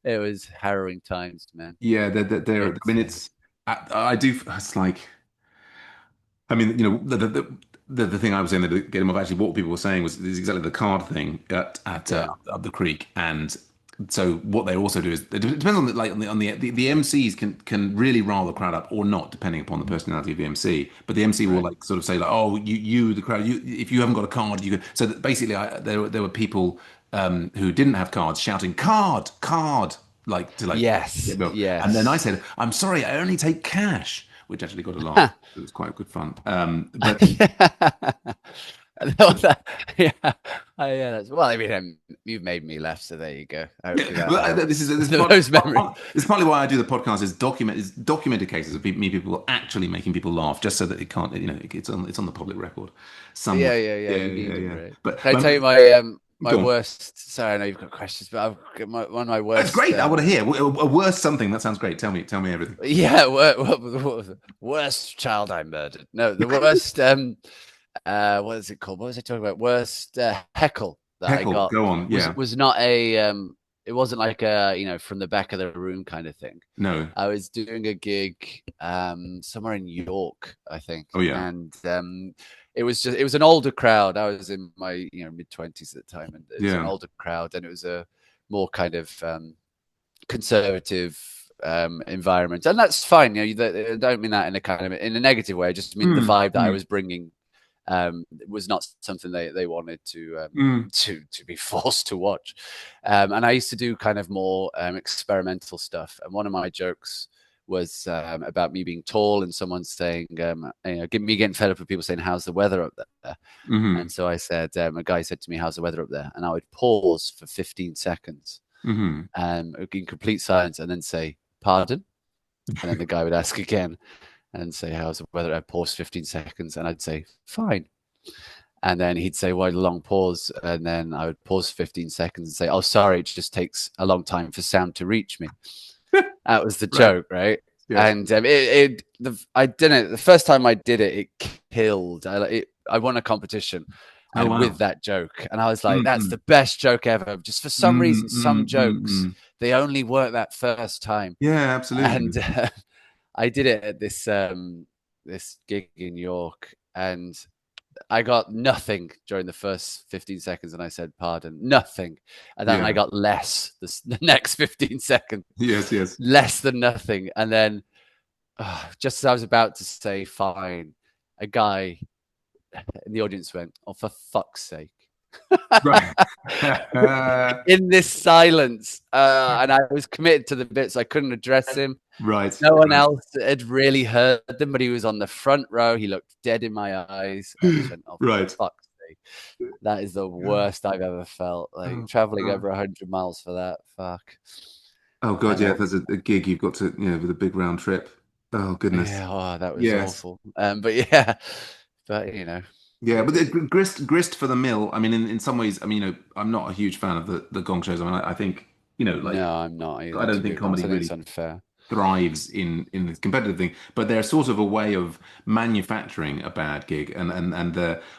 it was harrowing times, man. Yeah, they're I It's mean, I do. It's like, I mean, the thing I was saying that get him off, actually what people were saying is exactly the card thing at yeah, up the creek. And so what they also do is it depends on the MCs can really rile the crowd up or not, depending upon the personality of the MC. But the MC will right. like sort of say like, oh, you the crowd, you, if you haven't got a card, you can. So that basically, there were people who didn't have cards shouting card, card, like to like get Yes, milk. And then I yes. said, I'm sorry, I only take cash, which actually got a laugh. It was quite good fun. But Yeah, yeah. Well, I mean, you've made me laugh, so there you go. Hopefully yeah, that well, helps. this is Those memories. it's partly why I do the podcast is documented cases of me people actually making people laugh just so that it can't it's on the public record somewhere. Yeah, yeah, yeah. Yeah, You yeah, need it, yeah. right? But Can I tell you my go on. worst? Sorry, I know you've got questions, but I've got one of my It's worst. great. I want to hear a worse something. That sounds great. Tell me everything. Yeah, what was it? Worst child I murdered. No, the worst. What is it called? What was I talking about? Worst heckle that I Heckle, got go on. was Yeah. was not a. It wasn't like a from the back of the room kind of thing. No. I was doing a gig somewhere in York, I think, Oh yeah. and it was an older crowd. I was in my mid-20s at the time, and it was an Yeah. older crowd, and it was a more kind of conservative environment, and that's fine. I don't mean that in a kind of in a negative way. I just mean the Mm, vibe that I mm, was bringing was not something they wanted to mm. to be forced to watch. And I used to do kind of more experimental stuff. And one of my jokes was about me being tall and someone saying, me getting fed up with people saying, "How's the weather up there?" Mm-hmm. And so I said, a guy said to me, "How's the weather up there?" And I would pause for 15 seconds, Mm-hmm. in complete silence, and then say, "Pardon?" And then the guy would ask again and say, "How's the weather?" I'd pause 15 seconds, and I'd say, "Fine." And then he'd say, "Why the long pause?" And then I would pause 15 seconds and say, "Oh, sorry, it just takes a long time for sound to reach me." That was the Right. joke, right? Yes. And I didn't. The first time I did it, it killed. I won a competition, Oh and with wow. that joke, and I was like, "That's Mm, the best joke ever." Just for some mm, reason, some mm, mm, jokes mm. they only work that first time, Yeah, absolutely. and I did it at this gig in York, and I got nothing during the first 15 seconds, and I said pardon, nothing, and then I Yeah. got less the next 15 seconds, Yes, yes. less than nothing, and then just as I was about to say fine, a guy in the audience went, "Oh, for fuck's sake." Right. In this silence, and I was committed to the bits. I couldn't address him. Right, No one right, else had really heard them, but he was on the front row. He looked dead in my eyes. I just went, "Oh, for right. fuck's sake." That is the worst I've ever felt. Like Oh traveling God. over 100 miles for that. Fuck. Oh God, And yeah. then, If there's a gig you've got to, with a big round trip. Oh goodness. yeah, oh, that was Yes. awful. But yeah, but Yeah, it, but the it, grist for the mill. I mean, in some ways, I mean, I'm not a huge fan of the gong shows. I mean, I think, like no, I'm not I either, don't to be think honest. comedy I think it's really unfair. thrives in the competitive thing, but they're sort of a way of manufacturing a bad gig. And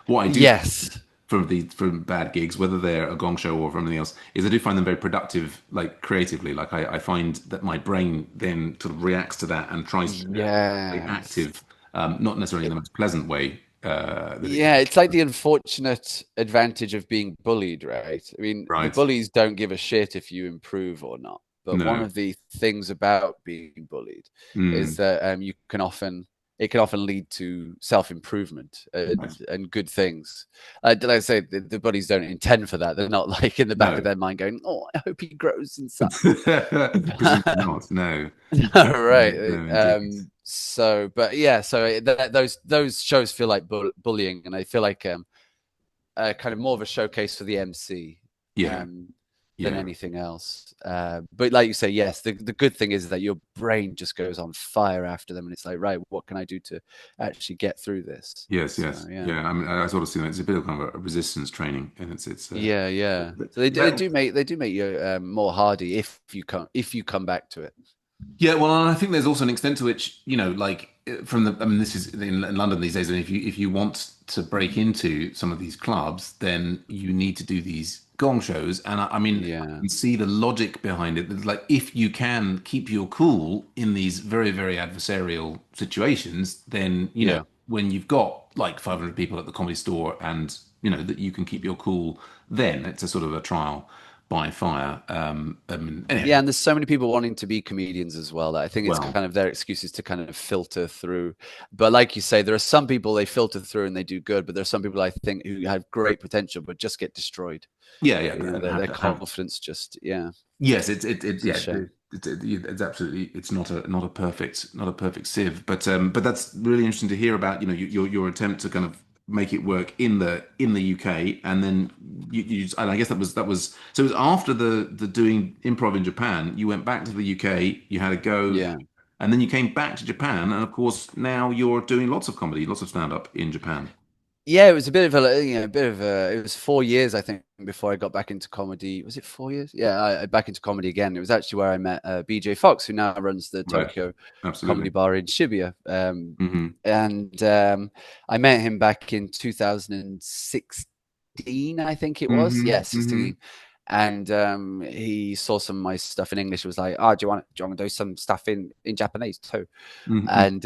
what I do Yes. from bad gigs, whether they're a gong show or from anything else, is I do find them very productive, like creatively. Like I find that my brain then sort of reacts to that and tries to do a Yes. active, not necessarily in the most pleasant way that it Yeah, can. it's like the unfortunate advantage of being bullied, right? I mean, the Right. bullies don't give a shit if you improve or not. But one No. of the things about being bullied is Mm. that it can often lead to self-improvement Right. and good things. Like I say, the bullies don't intend for that. They're not like in the back of No. their mind going, "Oh, I hope he grows in size." Presumably not. No. No, Right. no, indeed. But yeah, those shows feel like bullying, and I feel like kind of more of a showcase for the MC Yeah. um, than Yeah. anything else. But like you say, yes, the good thing is that your brain just goes on fire after them, and it's like, right, what can I do to actually get through this? Yes, So yes. yeah, Yeah. I mean, I sort of see that it's a bit of kind of a resistance training, and yeah. but- So they yeah. do make you more hardy if you come back to it. Yeah, well, and I think there's also an extent to which, like from I mean, this is in London these days, and if you want to break into some of these clubs, then you need to do these gong shows. And I mean, I Yeah, can see the logic behind it. It's like if you can keep your cool in these very, very adversarial situations, then, yeah. when you've got like 500 people at the comedy store and, that you can keep your cool, then it's a sort of a trial by fire. Yeah, Anyway, and there's so many people wanting to be comedians as well that I think it's well. kind of their excuses to kind of filter through. But like you say, there are some people they filter through and they do good, but there's some people I think who have great potential but just get destroyed. Yeah, yeah, You know, and have their to have. confidence just yeah, Yes, it it's a yeah, shame. it's absolutely it's not a perfect sieve, but that's really interesting to hear about. Your attempt to kind of make it work in the UK, and then and I guess that was so it was after the doing improv in Japan. You went back to the UK, you had a go, Yeah. and then you came back to Japan, and of course now you're doing lots of comedy, lots of stand up in Japan. Yeah, it was a bit of a bit of a. It was 4 years, I think, before I got back into comedy. Was it 4 years? Yeah, back into comedy again. It was actually where I met BJ Fox, who now runs the Right. Tokyo Comedy Absolutely. Bar in Shibuya. Hmm. And I met him back in 2016, I think it was. Hmm. Yeah, Hmm. 16. And he saw some of my stuff in English. Was like, "Oh, do you want to do some stuff in Japanese too?" Hmm. And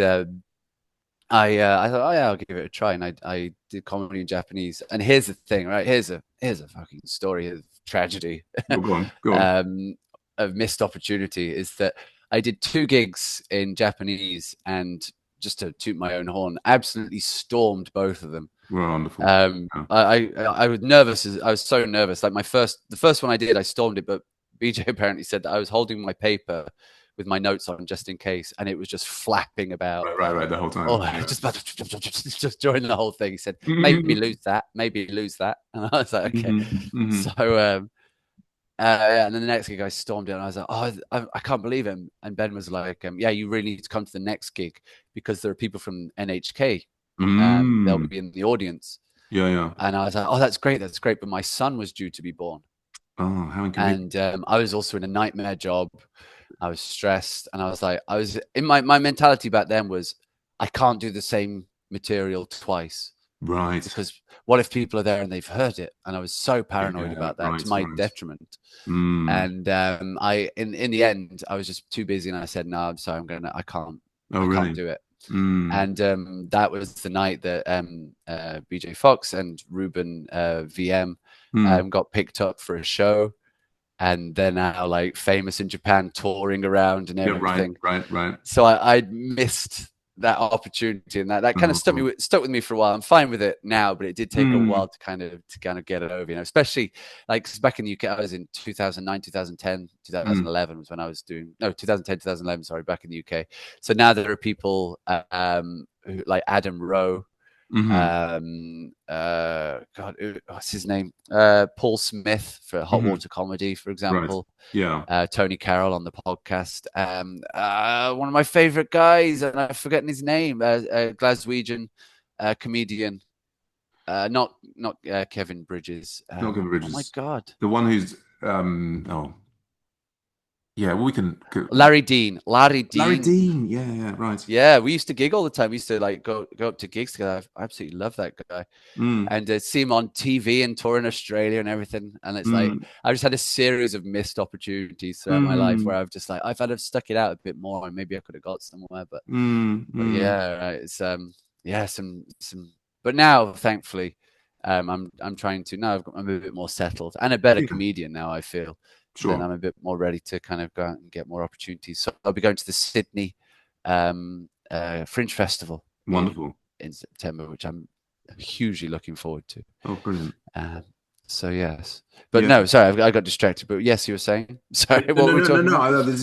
I thought, oh yeah, I'll give it a try, and I did comedy in Japanese. And here's the thing, right? Here's a fucking story of tragedy, Well, go on, go on. um, of missed opportunity. Is that I did two gigs in Japanese, and just to toot my own horn, absolutely stormed both of them. Well, wonderful. Yeah. I was nervous. I was so nervous. Like the first one I did, I stormed it, but BJ apparently said that I was holding my paper with my notes on just in case, and it was just flapping about. Right, right, right. The whole Oh, time. Yeah. just about just during the whole thing. He said, maybe Hmm. lose that, maybe lose that. And I was like, okay. Hmm. Hmm. So, yeah, and then the next gig I stormed it and I was like, oh, I can't believe him. And Ben was like, yeah, you really need to come to the next gig because there are people from NHK. They'll Mm. be in the audience. Yeah, yeah. And I was like, oh, that's great, that's great. But my son was due to be born, Oh, how and inconvenient. I was also in a nightmare job. I was stressed, and I was like, I was in my mentality back then was, I can't do the same material twice, Right. because what if people are there and they've heard it? And I was so paranoid Yeah, about that, to right, my right. detriment. Mm. And I in the end I was just too busy, and I said, no, I'm sorry, Oh, I can't really? do it. Mm. And that was the night that BJ Fox and Ruben VM Mm. got picked up for a show, and they're now like famous in Japan, touring around and Yeah, right, everything. right, right. So I missed that opportunity, and that kind of Oh. stuck with me for a while. I'm fine with it now, but it did take a Mm. while to kind of get it over, especially like 'cause back in the UK. I was in 2009, 2010, Mm. 2011 was when I was doing, no, 2010, 2011, sorry, back in the UK. So now there are people who, like Adam Rowe, Mm-hmm. God, what's his name? Paul Smith for Hot Mm-hmm. Water Comedy, for Right. example. Yeah. Tony Carroll on the podcast. One of my favorite guys, and I'm forgetting his name. Glaswegian comedian. Not Kevin Bridges. Not Giver Oh my Bridges. God. The one who's oh yeah, well we can Larry Dean. Larry Larry Dean. Dean. Yeah, yeah, right. Yeah, we used to gig all the time. We used to like go up to gigs together. I absolutely love that guy. Mm. And see him on TV and tour in Australia and everything. And it's like Mm. I just had a series of missed opportunities throughout my life Mm. where I've just like, if I'd have stuck it out a bit more, and maybe I could have got somewhere. Mm. But Mm. yeah, right, it's yeah, some. But now, thankfully, I'm trying to now. I'm a bit more settled and a better Yeah, comedian now, I feel. Then sure. I'm a bit more ready to kind of go out and get more opportunities. So I'll be going to the Sydney Fringe Festival Wonderful. in September, which I'm hugely looking forward to. Oh, brilliant. Um, so yes, but Yeah. no, sorry, I got distracted. But yes, you were saying. Sorry, No, what no, were we no, no, talking no. about? This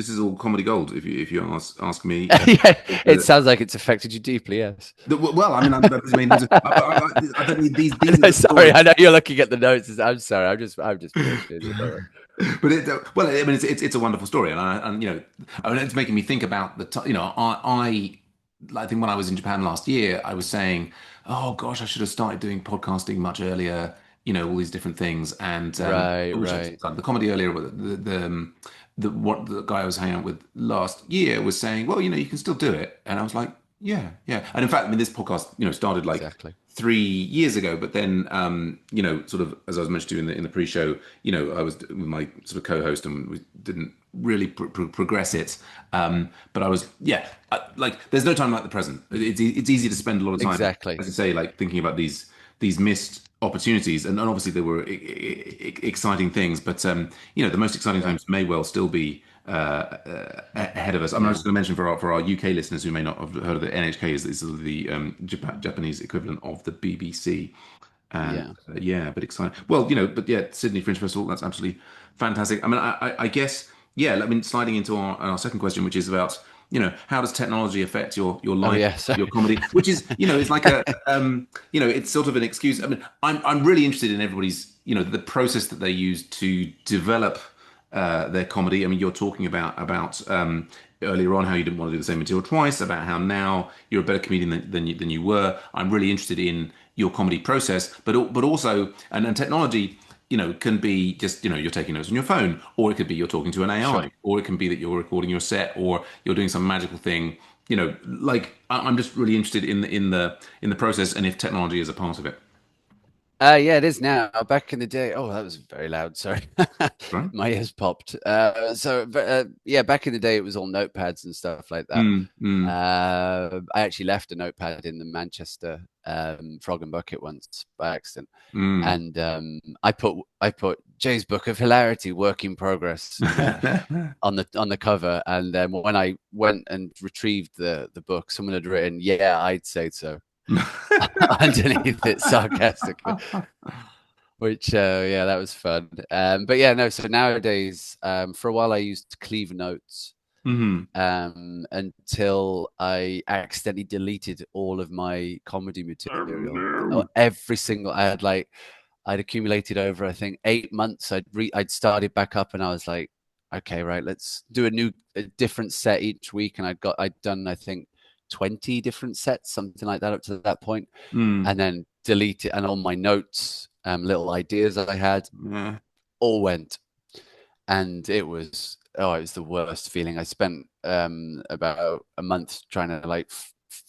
is all comedy gold. If you ask me, Yeah, it the, sounds like it's affected you deeply. Yes. well, I mean, I don't need these are No, the sorry, stories. I know you're looking at the notes. I'm sorry. I'm just bullshitting. But well, I mean, it's a wonderful story, and I mean, it's making me think about I think when I was in Japan last year, I was saying, oh gosh, I should have started doing podcasting much earlier. All these different things, and Right, I wish I'd right. started the comedy earlier. But what the guy I was hanging out with last year was saying, well, you can still do it, and I was like, yeah, yeah. And in fact, I mean, this podcast, started like Exactly. 3 years ago, but then, sort of as I was mentioning in the pre-show, I was with my sort of co-host, and we didn't really progress it. But I was, yeah, like there's no time like the present. It's easy to spend a lot of time, Exactly. as you say, like thinking about these missed opportunities, and obviously there were exciting things, but the most exciting Yeah. times may well still be ahead of us. I'm Yeah. just going to mention for our UK listeners who may not have heard of it, NHK is sort of the Japanese equivalent of the BBC. And Yeah. yeah, but exciting. Well, but yeah, Sydney Fringe Festival, that's absolutely fantastic. I mean, I guess, yeah, I mean, sliding into our second question, which is about, how does technology affect your Oh life, yeah. Sorry. your comedy, which is, it's like it's sort of an excuse. I mean, I'm really interested in everybody's, the process that they use to develop their comedy. I mean, you're talking about earlier on how you didn't want to do the same material twice, about how now you're a better comedian than you were. I'm really interested in your comedy process, but also and technology. Can be just you're taking notes on your phone, or it could be you're talking to an Sure. AI, or it can be that you're recording your set, or you're doing some magical thing. Like I'm just really interested in the process, and if technology is a part of it. Yeah, it is now. Back in the day, oh, that was very loud. Sorry, Right? my ears popped. Yeah, back in the day, it was all notepads and stuff like that. Mm, mm. I actually left a notepad in the Manchester Frog and Bucket once by accident, Mm. and I put Jay's Book of Hilarity, work in progress, on the cover. And then when I went and retrieved the book, someone had written, "Yeah, I'd say so," underneath it sarcastically. Which yeah, that was fun. But yeah, no. So nowadays, for a while, I used Cleave Notes Mhm. until I accidentally deleted all of my comedy Oh, material. no. Every single I'd accumulated over, I think, 8 months. I'd started back up, and I was like, okay, right, let's do a different set each week. And I'd done, I think, 20 different sets, something like that, up to that point. Mm. And then delete it, and all my notes, little ideas that I had, Yeah. all went. And it was the worst feeling. I spent about a month trying to like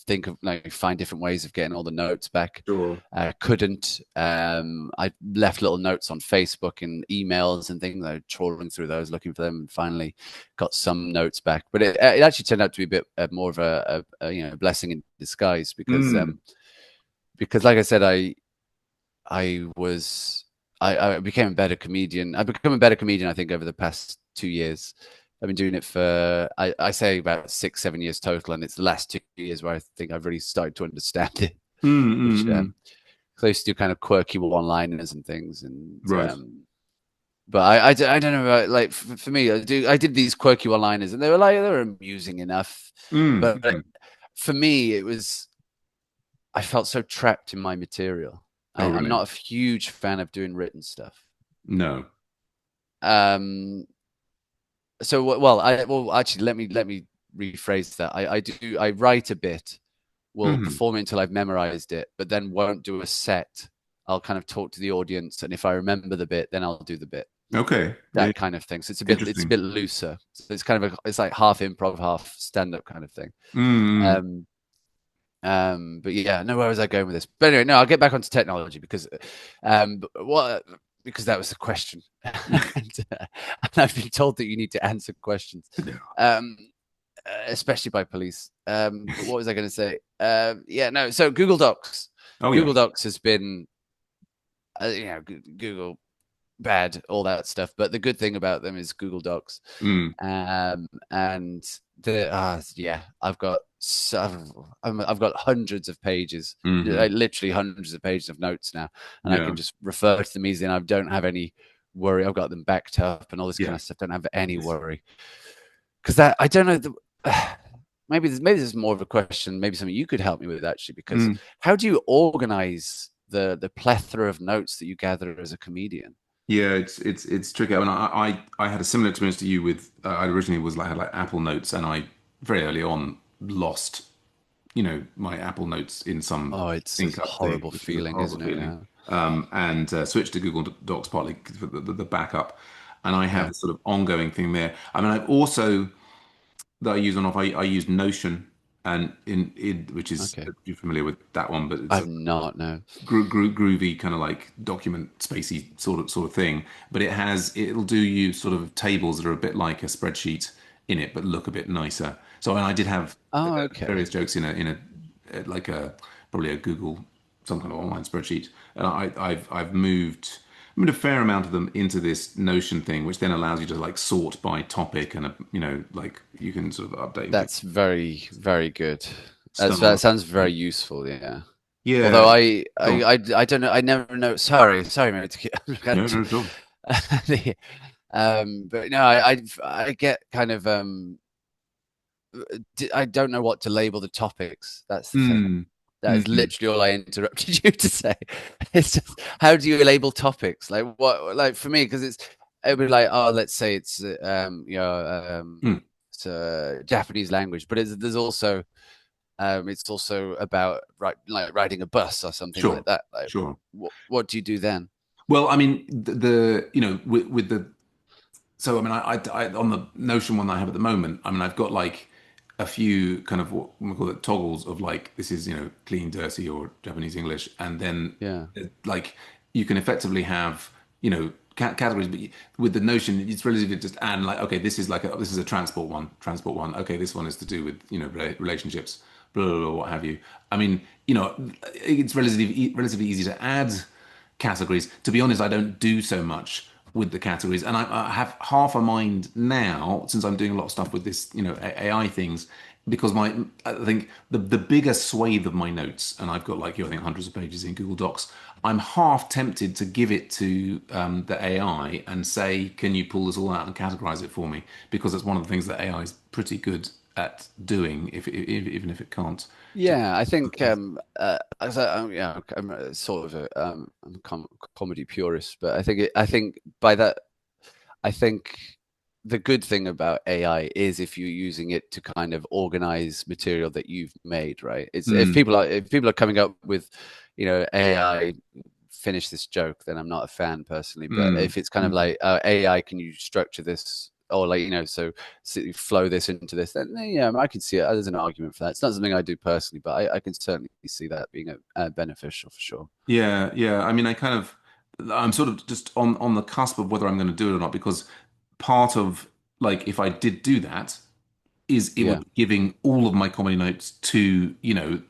think of like find different ways of getting all the notes back. Sure. Couldn't. I left little notes on Facebook and emails and things. I was trawling through those, looking for them, and finally got some notes back. But it actually turned out to be a bit more of a blessing in disguise, Mm. because like I said, I was I became a better comedian. I've become a better comedian, I think, over the past 2 years. I've been doing it for I say about 6, 7 years total, and it's the last 2 years where I think I've really started to understand it. Mm, Which mm, mm. close I used to do kind of quirky one-liners and things, and Right. but I don't know about, like for me, I did these quirky one-liners, and they were amusing enough, Mm, but mm. for me it was I felt so trapped in my material. Oh, I'm really? not a huge fan of doing written stuff. No. Um, well, actually, let me rephrase that. I write a bit, will Hmm. perform it until I've memorized it, but then won't do a set. I'll kind of talk to the audience, and if I remember the bit, then I'll do the bit. Okay. Yeah. That kind of thing. So it's a Interesting. bit looser. So it's kind of it's like half improv, half stand up kind of thing. Mm, mm. Um, but yeah, no, where was I going with this? But anyway, no, I'll get back onto technology because that was the question, and I've been told that you need to answer questions, Yeah. um, especially by police. But what was I going to say? Yeah, no. So Google Docs, Oh, yeah. Google Docs has been, Google bad, all that stuff. But the good thing about them is Google Docs, Mm, and yeah, I've got hundreds of pages, hmm. literally hundreds of pages of notes now, and I Yeah. can just refer to them easily, and I don't have any worry. I've got them backed up and all this kind Yeah. of stuff. Don't have any Yes. worry because that I don't know. Maybe this is more of a question. Maybe something you could help me with actually, because Mm. how do you organize the plethora of notes that you gather as a comedian? Yeah, it's tricky. I mean, I had a similar experience to you with I originally was like had like Apple Notes, and I very early on lost my Apple Notes in some Oh, it's a sync up thing, horrible which was a feeling, horrible isn't it? feeling. Yeah. And switched to Google Docs partly for the backup, and I have Yeah. this sort of ongoing thing there. I mean, I've also that I use on off. I use Notion, and in which is Okay. you're familiar with that one, but it's a I'm not, no. groovy kind of like document spacey sort of thing. But it'll do you sort of tables that are a bit like a spreadsheet in it, but look a bit nicer. So and I did have Oh, okay. various jokes in a like a probably a Google some kind of online spreadsheet, and I've moved a fair amount of them into this Notion thing, which then allows you to like sort by topic and like you can sort of update things. That's very, very good. That Star. sounds very useful, yeah. Although Yeah. Go on. I don't know, I never know. Sorry, mate. No, no, sure. But no, I get kind of I don't know what to label the topics. That's the thing. Mm. That is Mm. literally all I interrupted you to say. It's just how do you label topics? Like what? Like for me, because it would be like, oh, let's say Mm. it's a Japanese language, but it's also about like riding a bus or something like Sure. that. Like Sure. what do you do then? Well, I mean, with the so I mean, on the Notion one that I have at the moment, I mean, I've got like a few kind of what we call it toggles of like this is clean, dirty, or Japanese English, and then Yeah, like you can effectively have categories, but with the Notion, it's relatively just add like okay, this is a transport one. Okay, this one is to do with relationships, blah blah blah, what have you. I mean, it's relatively easy to add categories. To be honest, I don't do so much with the categories, and I have half a mind now since I'm doing a lot of stuff with this, AI things, because I think the bigger swathe of my notes, and I've got like I think hundreds of pages in Google Docs. I'm half tempted to give it to the AI and say, "Can you pull this all out and categorize it for me?" Because it's one of the things that AI is pretty good at doing, even if it can't. Just yeah. I think as I'm sort of I'm a comedy purist, but I think by that I think. the good thing about AI is if you're using it to kind of organize material that you've made, right? It's Mm, if people are coming up with, AI finish this joke, then I'm not a fan personally. But mm, if it's kind of mm. like AI, can you structure this? Or like so you flow this into this, then yeah, I can see it. There's an argument for that. It's not something I do personally, but I can certainly see that being beneficial for sure. Yeah, yeah. I mean, I'm sort of just on the cusp of whether I'm going to do it or not, because part of, like, if I did do that, is it would Yeah. be giving all of my comedy notes to,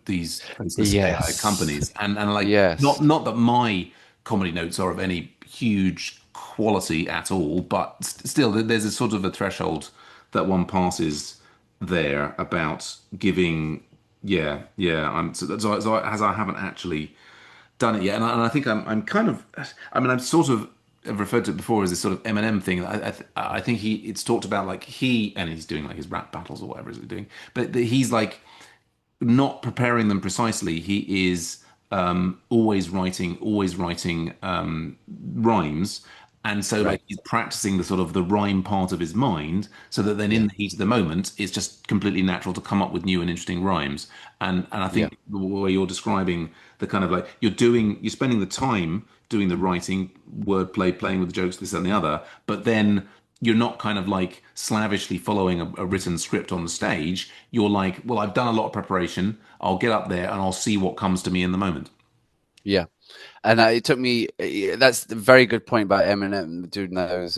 these faceless AI Yes. companies. And like, Yes. not that my comedy notes are of any huge quality at all, but still there's a sort of a threshold that one passes there about giving. Yeah, yeah. As I haven't actually done it yet, and I think I'm kind of, I mean, I've sort of referred to it before as this sort of Eminem thing. I think it's talked about, like, and he's doing like his rap battles or whatever he's doing, but he's like not preparing them precisely. He is always writing rhymes. And so, like, Right. he's practicing the sort of the rhyme part of his mind, so that then in Yeah. the heat of the moment, it's just completely natural to come up with new and interesting rhymes. And I Yeah. think the way you're describing the kind of like you're spending the time doing the writing, wordplay, playing with the jokes, this and the other, but then you're not kind of like slavishly following a written script on the stage. You're like, well, I've done a lot of preparation. I'll get up there and I'll see what comes to me in the moment. Yeah. And it took me. That's a very good point about Eminem doing those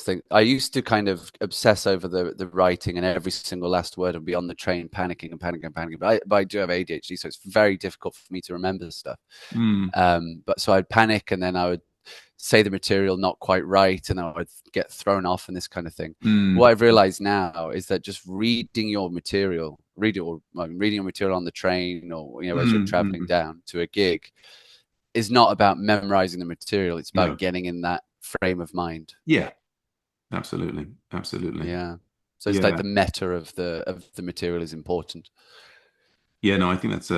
things. I used to kind of obsess over the writing, and every single last word would be on the train, panicking and panicking and panicking. But I do have ADHD, so it's very difficult for me to remember stuff. Mm, But so I'd panic, and then I would say the material not quite right, and I would get thrown off and this kind of thing. What mm, I've realized now is that just reading your material, reading your material on the train, or as you're mm, traveling mm. down to a gig, is not about memorizing the material. It's about No. getting in that frame of mind. Yeah, absolutely. Absolutely. Yeah. So it's like Yeah. the meta of the material is important. Yeah, no, I think that's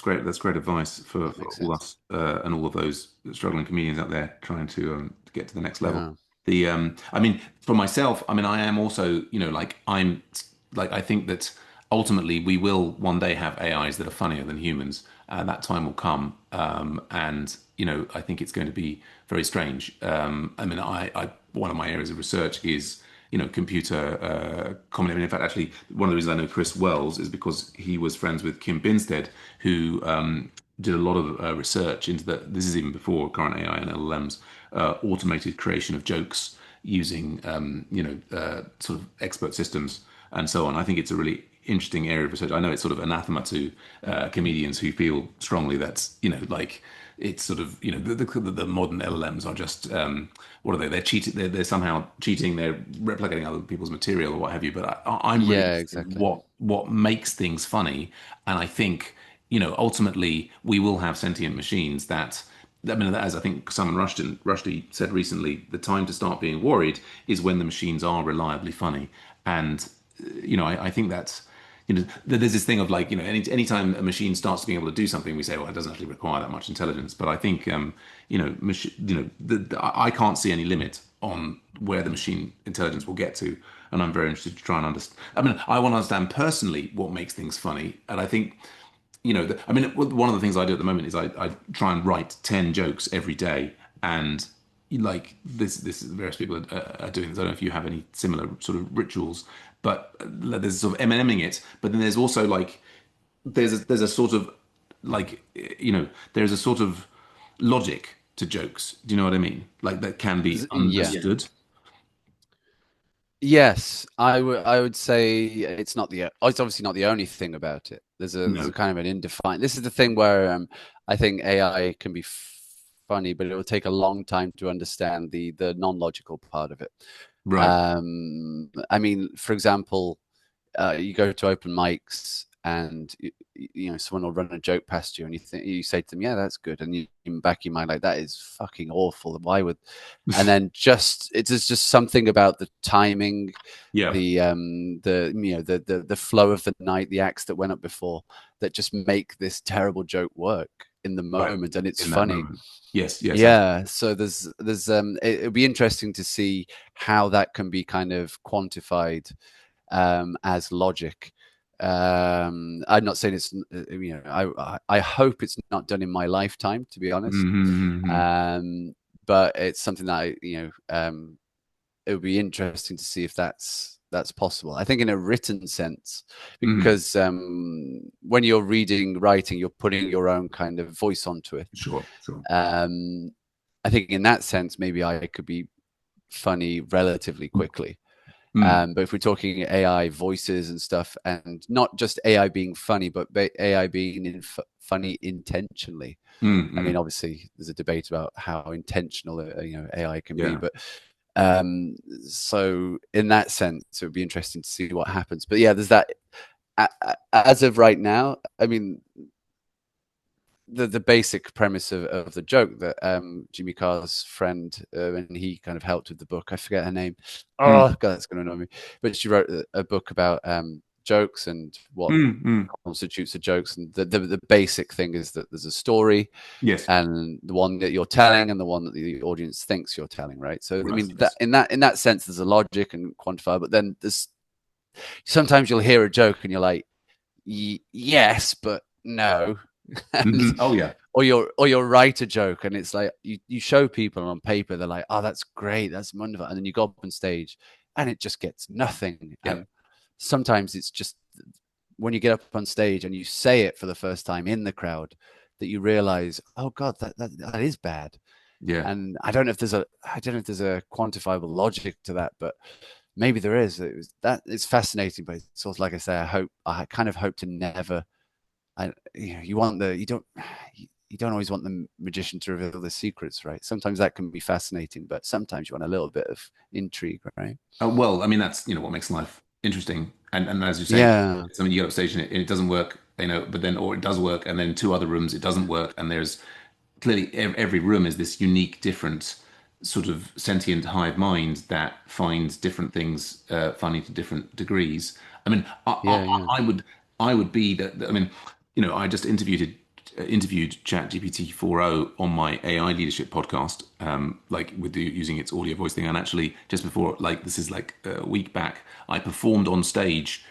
great. That's great advice for, That makes all sense. us and all of those struggling comedians out there trying to get to the next level. Yeah. I mean, for myself, I mean, I am also, like, I think that ultimately we will one day have AIs that are funnier than humans. That time will come, and I think it's going to be very strange. I mean, one of my areas of research is computer comedy. I mean, in fact, actually, one of the reasons I know Chris Wells is because he was friends with Kim Binstead, who did a lot of research into this is even before current AI and LLMs, automated creation of jokes using, sort of expert systems and so on. I think it's a really interesting area of research. I know it's sort of anathema to comedians who feel strongly that, like, it's sort of, the modern LLMs are just what are they? They're cheating. They're somehow cheating. They're replicating other people's material or what have you. But I'm really Yeah, interested in exactly. what makes things funny, and I think ultimately we will have sentient machines that. I mean, as I think Simon Rushdie said recently, the time to start being worried is when the machines are reliably funny, and I think that's there's this thing of, like, anytime a machine starts to be able to do something, we say, well, it doesn't actually require that much intelligence. But I think I can't see any limit on where the machine intelligence will get to, and I'm very interested to try and understand. I mean, I want to understand personally what makes things funny, and I think I mean, one of the things I do at the moment is I try and write 10 jokes every day, and like this various people are doing this. I don't know if you have any similar sort of rituals, but there's sort of M&Ming it, but then there's also like there's a sort of, like, there's a sort of logic to jokes. Do you know what I mean? Like, that can be Yeah. understood. Yes, I would say it's obviously not the only thing about it. There's a No. kind of an indefined. This is the thing where I think AI can be funny, but it will take a long time to understand the non-logical part of it. Right. I mean, for example, you go to open mics and someone will run a joke past you and you say to them, yeah, that's good, and in the back of your mind, like, that is fucking awful, why would, and then it's just something about the timing, Yeah. the flow of the night, the acts that went up before, that just make this terrible joke work. in the Right. moment, and it's In that funny. moment. Yes, yes, Yeah, so there's it'll be interesting to see how that can be kind of quantified as logic. I'm not saying it's I hope it's not done in my lifetime, to be honest. mm-hmm. But it's something that it would be interesting to see if that's possible. I think in a written sense, Mm-hmm. because when you're writing, you're putting your own kind of voice onto it. Sure, sure. Um, I think in that sense, maybe I could be funny relatively quickly. Mm, But if we're talking AI voices and stuff, and not just AI being funny, but AI being funny intentionally. I mean, mm. obviously, there's a debate about how intentional AI can be, Yeah. but so in that sense, it would be interesting to see what happens. But yeah, there's that. As of right now, I mean, the basic premise of the joke that Jimmy Carr's friend and he kind of helped with the book. I forget her name. Mm, Oh God, that's going to annoy me. But she wrote a book about jokes and what mm. constitutes a jokes. And the basic thing is that there's a story, Yes. and the one that you're telling, and the one that the audience thinks you're telling. Right. So I Right. mean that Yes. in that sense, there's a logic and quantifier. But then there's sometimes you'll hear a joke and you're like, yes, but no. And Oh yeah. or you'll write a joke and it's like you show people on paper, they're like, oh, that's great, that's wonderful, and then you go up on stage and it just gets nothing. Yeah. And sometimes it's just when you get up on stage and you say it for the first time in the crowd that you realize, oh God, that is bad. Yeah. And I don't know if there's a quantifiable logic to that, but maybe there is. It's fascinating, but it's sort of like I say, I kind of hope to never. You want you don't always want the magician to reveal the secrets, right? Sometimes that can be fascinating, but sometimes you want a little bit of intrigue, right? Well, I mean, that's what makes life interesting. And as you say, Yeah, it's something you get up stage and it doesn't work, but then or it does work, and then two other rooms it doesn't work, and there's clearly every room is this unique, different sort of sentient hive mind that finds different things funny to different degrees. I mean, yeah, yeah. I would be that. I mean, I just interviewed ChatGPT 4.0 on my AI leadership podcast, like using its audio voice thing. And actually, just before, like this is like a week back, I performed on stage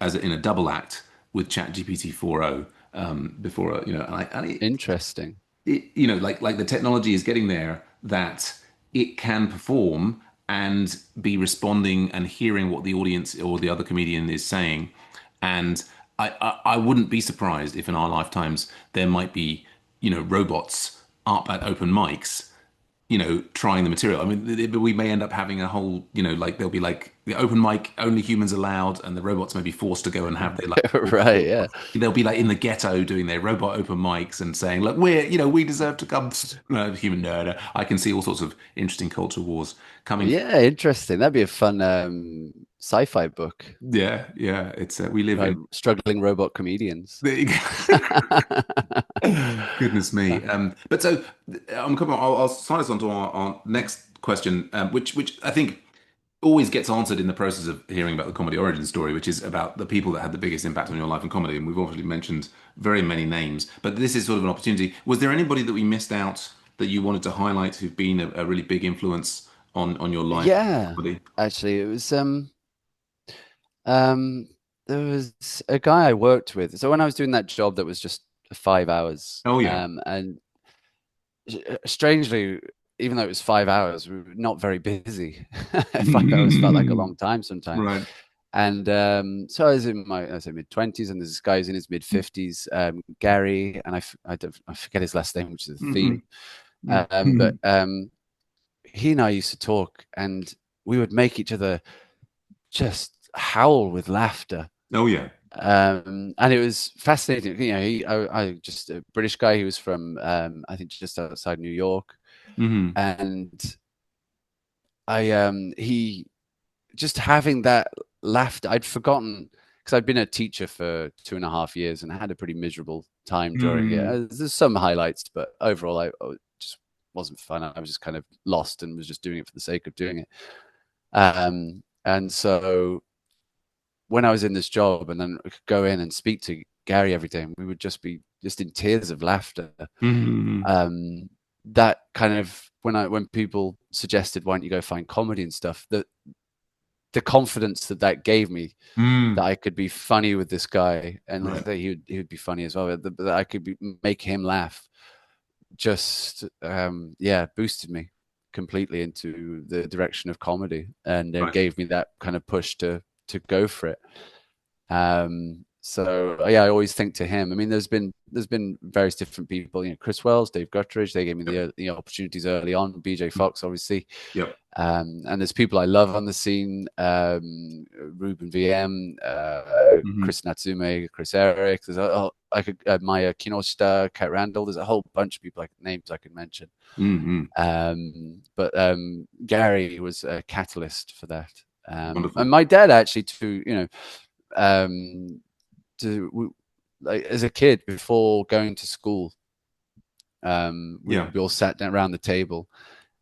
in a double act with ChatGPT 4.0 before, Interesting. like the technology is getting there that it can perform and be responding and hearing what the audience or the other comedian is saying. And I wouldn't be surprised if in our lifetimes there might be, robots up at open mics, trying the material. I mean, we may end up having a whole, like there'll be like the open mic, only humans allowed, and the robots may be forced to go and have their like, Right, yeah. they'll be like in the ghetto doing their robot open mics and saying, look, we deserve to come, no, human nerd. I can see all sorts of interesting culture wars coming. Yeah, interesting. That'd be a fun sci-fi book Yeah, yeah. We live by in. struggling robot comedians. There you go. Goodness me. But so I'm coming. I'll sign us on to our next question, which I think always gets answered in the process of hearing about the comedy origin story, which is about the people that had the biggest impact on your life in comedy. And we've obviously mentioned very many names, but this is sort of an opportunity. Was there anybody that we missed out that you wanted to highlight who've been a really big influence on your life? Yeah, Comedy? actually, it was Um, there was a guy I worked with. So when I was doing that job that was just 5 hours, Oh yeah. and strangely, even though it was 5 hours, we were not very busy. 5 hours felt like a long time sometimes. Right. And so I was in my mid 20s, and there's this guy who's in his mid 50s, Gary, and I forget his last name, which is a theme. But he and I used to talk, and we would make each other just howl with laughter. Oh yeah. And it was fascinating. I just a British guy. He was from, I think, just outside New York, Hmm. and he just having that laughter. I'd forgotten because I'd been a teacher for 2.5 years and I had a pretty miserable time during it. Mm. There's some highlights, but overall, I just wasn't fun. I was just kind of lost and was just doing it for the sake of doing it. And so when I was in this job, and then I could go in and speak to Gary every day, and we would just be just in tears of laughter. Mm, Um, that kind of when people suggested why don't you go find comedy and stuff, that the confidence that gave me that mm, I could be funny with this guy and right, that he would be funny as well, that I could make him laugh, just yeah, boosted me completely into the direction of comedy and right. gave me that kind of push to go for it. So yeah, I always think to him. I mean, there's been various different people, Chris Wells, Dave Guttridge. They gave me Yep, the opportunities early on. BJ Fox, obviously, yep. and there's people I love on the scene. Ruben VM, Hmm. Chris Natsume, Chris Eric. There's Maya Kinoshita, Kat Randall. There's a whole bunch of people names I could mention. Hmm. But Gary was a catalyst for that. And Wonderful. my dad actually too, um, like as a kid before going to school, we Yeah. all sat down around the table,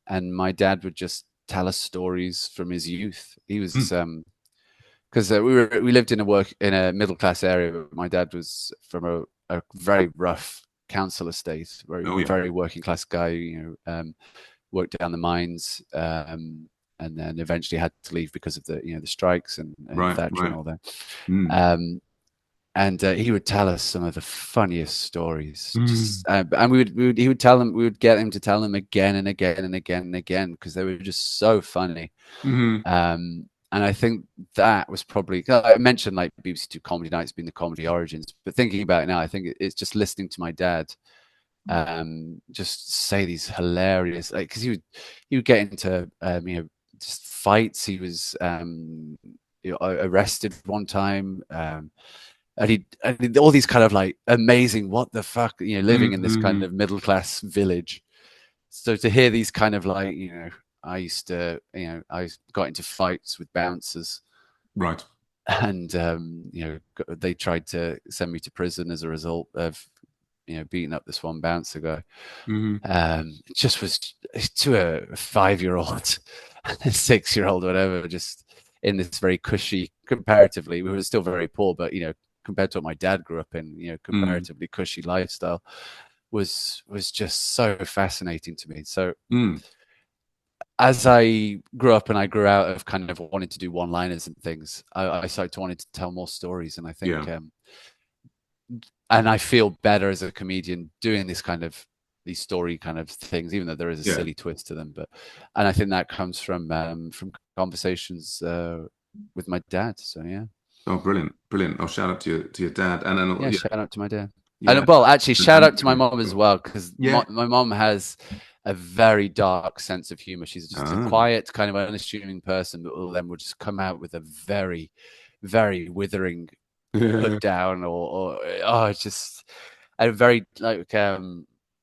and my dad would just tell us stories from his youth. He was Mm. because we lived in a middle class area. But my dad was from a very rough council estate, Oh yeah. very working class guy. Worked down the mines, and then eventually had to leave because of the strikes and Right, Thatcher and right. all that. Mm. Um, and he would tell us some of the funniest stories. Mm. Just and he would tell them. We would get him to tell them again and again and again and again because they were just so funny. Hmm. And I think that was probably I mentioned like BBC Two comedy nights being the comedy origins, but thinking about it now, I think it's just listening to my dad just say these hilarious like because he would get into just fights. He was arrested one time. And all these kind of like amazing, what the fuck, living in this kind Hmm. of middle class village. So to hear these kind of like, I used to, I got into fights with bouncers, Right. and they tried to send me to prison as a result of beating up this one bouncer guy. Hmm. It just was to a 5-year-old, 6-year-old, whatever, just in this very cushy, comparatively, we were still very poor, but compared to what my dad grew up in, Mm. comparatively cushy lifestyle, was just so fascinating to me. So Mm. as I grew up and I grew out of kind of wanting to do one-liners and things, I started to wanting to tell more stories, and I Yeah. think and I feel better as a comedian doing this kind of these story kind of things, even though there is a Yeah. silly twist to them. And I think that comes from conversations with my dad. So yeah, Oh, brilliant, brilliant. I'll shout out to your dad, and then yeah. yeah, Shout out to my dad, yeah, and well, actually, shout and out to my mom as well because yeah. my mom has a very dark sense of humor. She's just a Ah. quiet, kind of unassuming person, but then will just come out with a very, very withering put down or oh it's just a very like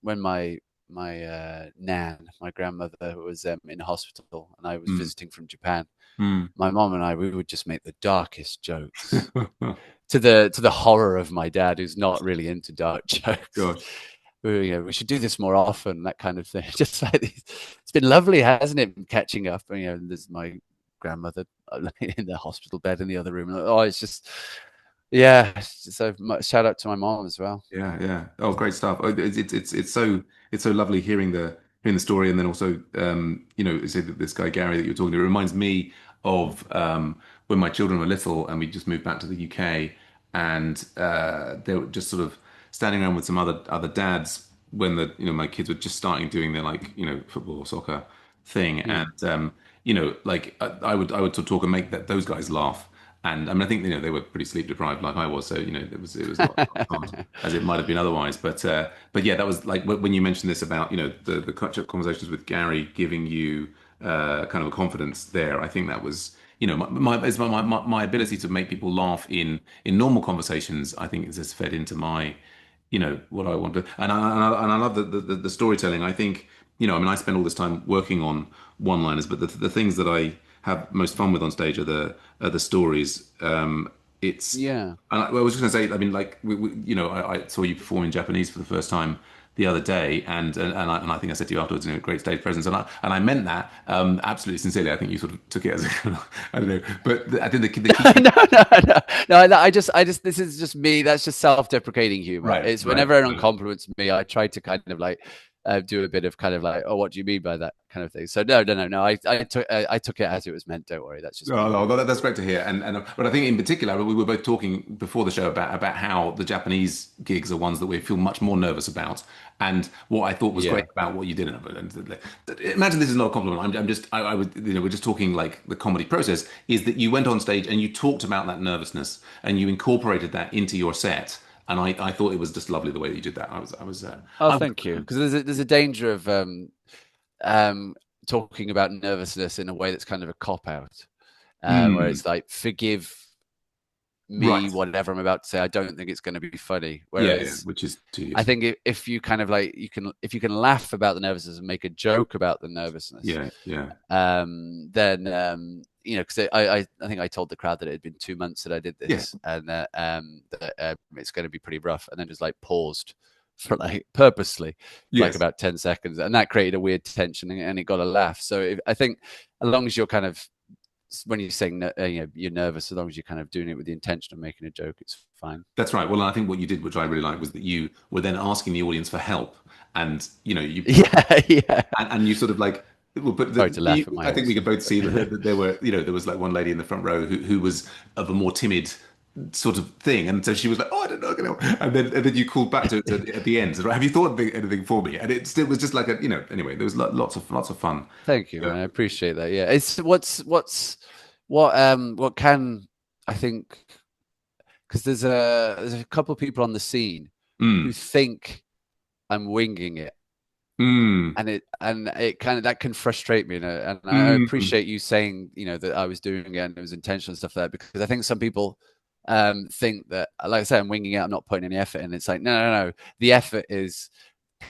when my nan, my grandmother, was in hospital and I was Mm. visiting from Japan. Mm. My mom and I, we would just make the darkest jokes to the horror of my dad, who's not really into dark jokes. Gosh. We should do this more often, that kind of thing. Just like these. It's been lovely, hasn't it, catching up? There's my grandmother in the hospital bed in the other room. Oh, it's just, yeah. So shout out to my mom as well. Yeah, yeah. Oh, great stuff. Oh, it's so lovely hearing the story, and then also say that this guy Gary that you're talking to it reminds me of when my children were little and we just moved back to the UK, and they were just sort of standing around with some other dads when my kids were just starting doing their like football or soccer thing, Yeah. and like I would sort of talk and make those guys laugh. And I mean, I think they were pretty sleep deprived, like I was. So it was not as hard as it might have been otherwise. But yeah, that was like when you mentioned this about the catch-up conversations with Gary giving you kind of a confidence there. I think that was my ability to make people laugh in normal conversations. I think is just fed into my what I want to, and I love the storytelling. I think I mean I spend all this time working on one-liners, but the things that I have most fun with on stage are the stories. It's Yeah. and I was just going to say, I mean, like I saw you perform in Japanese for the first time the other day, and I think I said to you afterwards, great stage presence, and I meant that absolutely sincerely. I think you sort of took it as I don't know, but I think the key thing, No, no, no, no. I just, this is just me. That's just self-deprecating humor. right, It's right. whenever anyone compliments me, I try to kind of like do a bit of kind of like, oh, what do you mean by that kind of thing? So no, no, no, no. I took it as it was meant. Don't worry. That's just Oh, me. no, that's great to hear. But I think in particular, we were both talking before the show about how the Japanese gigs are ones that we feel much more nervous about. And what I thought was great Yeah. about what you did, imagine this is not a compliment. I'm just, I would, we're just talking like the comedy process is that you went on stage and you talked about that nervousness and you incorporated that into your set. And I thought it was just lovely the way that you did that. Oh, I was, thank you. Because there's a danger of um talking about nervousness in a way that's kind of a cop out, where mm, it's like forgive me right. whatever I'm about to say. I don't think it's going to be funny. Yeah, yeah, Whereas which is I tedious. think if you kind of like if you can laugh about the nervousness and make a joke about the nervousness, Yeah, yeah. then because I think I told the crowd that it had been 2 months that I did Yeah. this, and that it's going to be pretty rough, and then just like paused for like purposely for like Yes. about 10 seconds, and that created a weird tension, and it got a laugh. So I think as long as you're kind of when you're saying you're nervous, as long as you're kind of doing it with the intention of making a joke, it's fine. That's right. Well, I think what you did, which I really liked, was that you were then asking the audience for help, and Yeah, yeah. and you sort of like, well, but Sorry to laugh at my I think we own could both see stuff. that there were, there was like one lady in the front row who was of a more timid sort of thing, and so she was like, oh, I don't know, and then you called back to at the end, have you thought of anything for me? And it still was just like anyway, there was lots of fun. Thank you, Yeah. man. I appreciate that. Yeah, it's what can I think because there's a couple of people on the scene who Mm, think I'm winging it, mm, and it kind of that can frustrate me, and I mm. appreciate you saying that I was doing it and it was intentional and stuff like that because I think some people think that, like I said, I'm winging it. I'm not putting any effort in. It's like no, no, no. The effort is